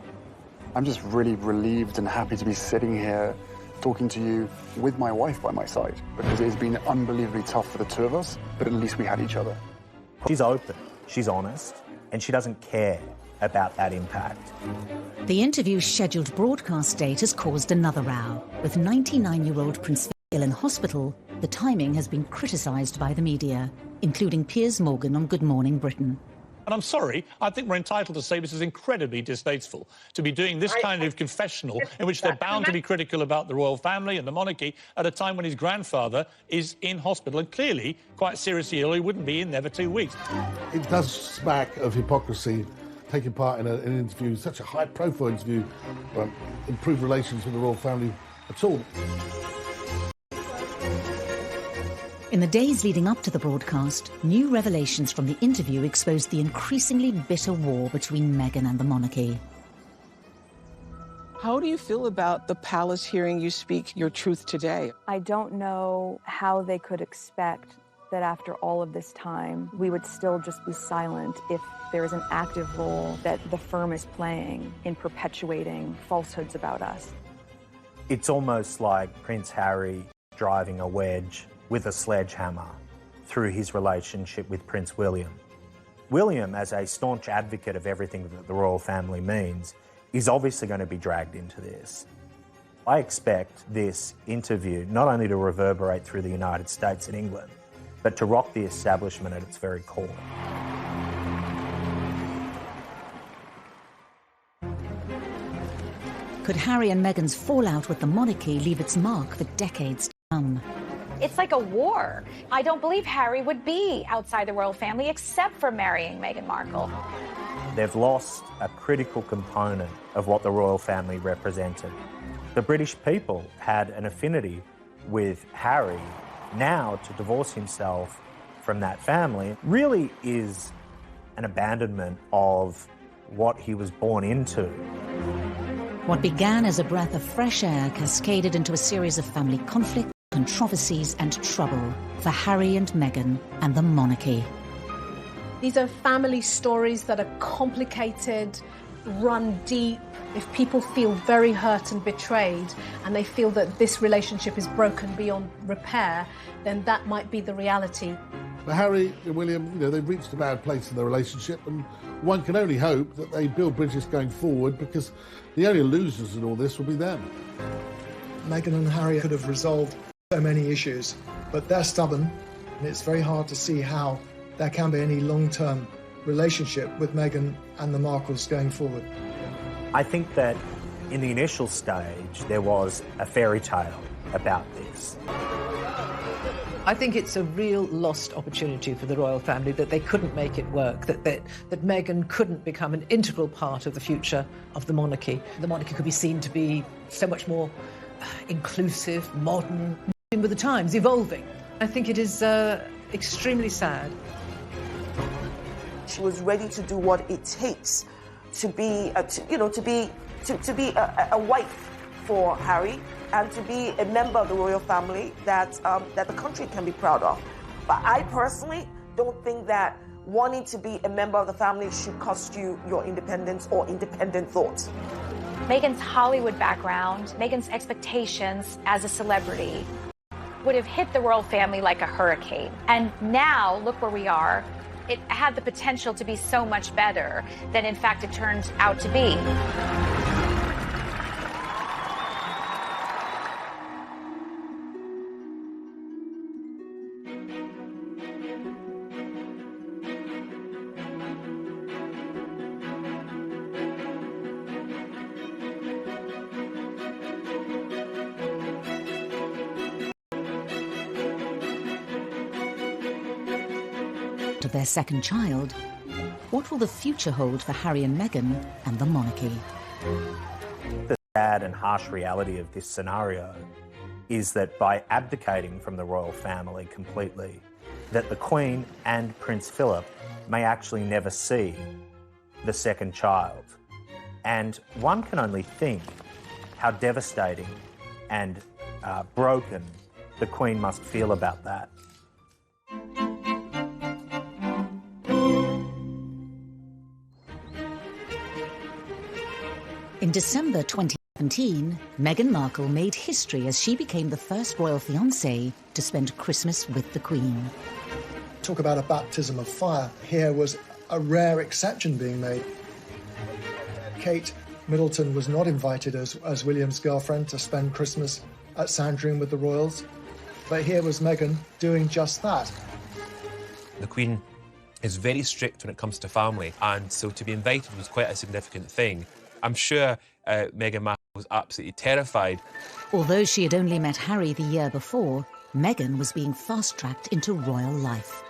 Speaker 9: I'm just really relieved and happy to be sitting here talking to you with my wife by my side, because it has been unbelievably tough for the two of us, but at least we had each other.
Speaker 4: She's open, she's honest, and she doesn't care about that impact.
Speaker 1: The interview's scheduled broadcast date has caused another row. With 99-year-old Prince Philip in hospital, the timing has been criticised by the media, including Piers Morgan on Good Morning Britain.
Speaker 19: And I'm sorry, I think we're entitled to say this is incredibly distasteful, to be doing this kind of confessional in which they're bound to be critical about the royal family and the monarchy at a time when his grandfather is in hospital and clearly quite seriously ill. He wouldn't be in there for 2 weeks.
Speaker 12: It does smack of hypocrisy, taking part in an interview, such a high-profile interview, improve relations with the royal family at all.
Speaker 1: In the days leading up to the broadcast, new revelations from the interview exposed the increasingly bitter war between Meghan and the monarchy.
Speaker 24: How do you feel about the palace hearing you speak your truth today?
Speaker 25: I don't know how they could expect that after all of this time, we would still just be silent if there is an active role that the firm is playing in perpetuating falsehoods about us.
Speaker 4: It's almost like Prince Harry driving a wedge with a sledgehammer through his relationship with Prince William. William, as a staunch advocate of everything that the royal family means, is obviously going to be dragged into this. I expect this interview not only to reverberate through the United States and England, but to rock the establishment at its very core.
Speaker 1: Could Harry and Meghan's fallout with the monarchy leave its mark for decades to come?
Speaker 13: It's like a war. I don't believe Harry would be outside the royal family except for marrying Meghan Markle.
Speaker 4: They've lost a critical component of what the royal family represented. The British people had an affinity with Harry. Now, to divorce himself from that family really is an abandonment of what he was born into.
Speaker 1: What began as a breath of fresh air cascaded into a series of family conflicts, controversies and trouble for Harry and Meghan and the monarchy.
Speaker 2: These are family stories that are complicated, run deep. If people feel very hurt and betrayed and they feel that this relationship is broken beyond repair, then that might be the reality.
Speaker 12: For Harry and William, they've reached a bad place in their relationship, and one can only hope that they build bridges going forward, because the only losers in all this will be them.
Speaker 11: Meghan and Harry could have resolved so many issues, but they're stubborn, and it's very hard to see how there can be any long-term relationship with Meghan and the Markles going forward.
Speaker 4: I think that in the initial stage, there was a fairy tale about this.
Speaker 5: I think it's a real lost opportunity for the royal family that they couldn't make it work, that Meghan couldn't become an integral part of the future of the monarchy. The monarchy could be seen to be so much more inclusive, modern, moving with the times, evolving. I think it is extremely sad.
Speaker 22: She was ready to do what it takes to be a wife for Harry, and to be a member of the royal family that the country can be proud of. But I personally don't think that wanting to be a member of the family should cost you your independence or independent thoughts.
Speaker 13: Meghan's Hollywood background, Meghan's expectations as a celebrity would have hit the royal family like a hurricane. And now, look where we are. It had the potential to be so much better than, in fact, it turned out to be.
Speaker 1: Of their second child, what will the future hold for Harry and Meghan and the monarchy?
Speaker 4: The sad and harsh reality of this scenario is that by abdicating from the royal family completely, that the Queen and Prince Philip may actually never see the second child. And one can only think how devastating and broken the Queen must feel about that.
Speaker 1: In December 2017, Meghan Markle made history as she became the first royal fiancée to spend Christmas with the Queen.
Speaker 11: Talk about a baptism of fire. Here was a rare exception being made. Kate Middleton was not invited as William's girlfriend to spend Christmas at Sandringham with the royals, but here was Meghan doing just that.
Speaker 6: The Queen is very strict when it comes to family, and so to be invited was quite a significant thing. I'm sure Meghan Markle was absolutely terrified.
Speaker 1: Although she had only met Harry the year before, Meghan was being fast-tracked into royal life.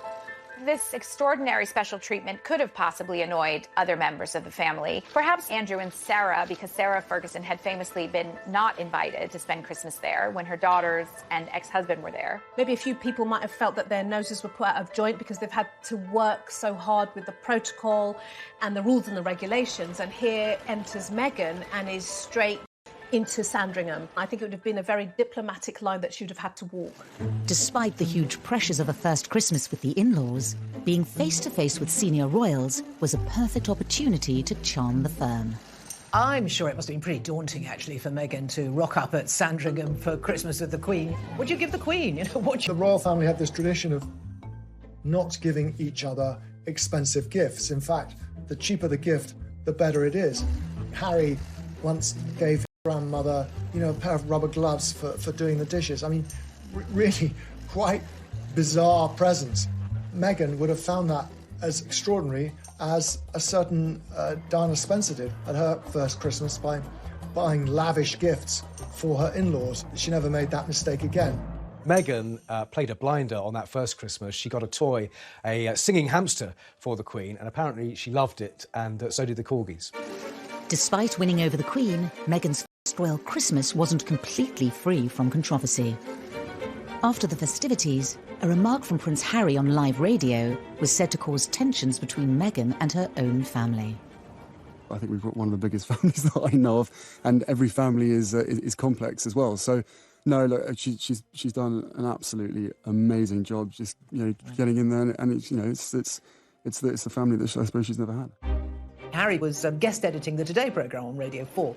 Speaker 13: This extraordinary special treatment could have possibly annoyed other members of the family. Perhaps Andrew and Sarah, because Sarah Ferguson had famously been not invited to spend Christmas there when her daughters and ex-husband were there.
Speaker 2: Maybe a few people might have felt that their noses were put out of joint because they've had to work so hard with the protocol and the rules and the regulations. And here enters Meghan and is straight into Sandringham. I think it would have been a very diplomatic line that she would have had to walk.
Speaker 1: Despite the huge pressures of a first Christmas with the in-laws, being face-to-face with senior royals was a perfect opportunity to charm the firm.
Speaker 5: I'm sure it must have been pretty daunting, actually, for Meghan to rock up at Sandringham for Christmas with the Queen. What do you give the Queen?
Speaker 11: The royal family had this tradition of not giving each other expensive gifts. In fact, the cheaper the gift, the better it is. Harry once gave his grandmother, a pair of rubber gloves for doing the dishes. I mean, really quite bizarre presents. Meghan would have found that as extraordinary as a certain Diana Spencer did at her first Christmas by buying lavish gifts for her in-laws. She never made that mistake again.
Speaker 10: Meghan played a blinder on that first Christmas. She got a toy, a singing hamster for the Queen, and apparently she loved it, and so did the corgis.
Speaker 1: Despite winning over the Queen, Meghan's first royal Christmas wasn't completely free from controversy. After the festivities, a remark from Prince Harry on live radio was said to cause tensions between Meghan and her own family.
Speaker 9: I think we've got one of the biggest families that I know of, and every family is complex as well. So, no, look, she's done an absolutely amazing job, just getting in there, and it's the family that I suppose she's never had.
Speaker 5: Harry was guest editing the Today programme on Radio 4.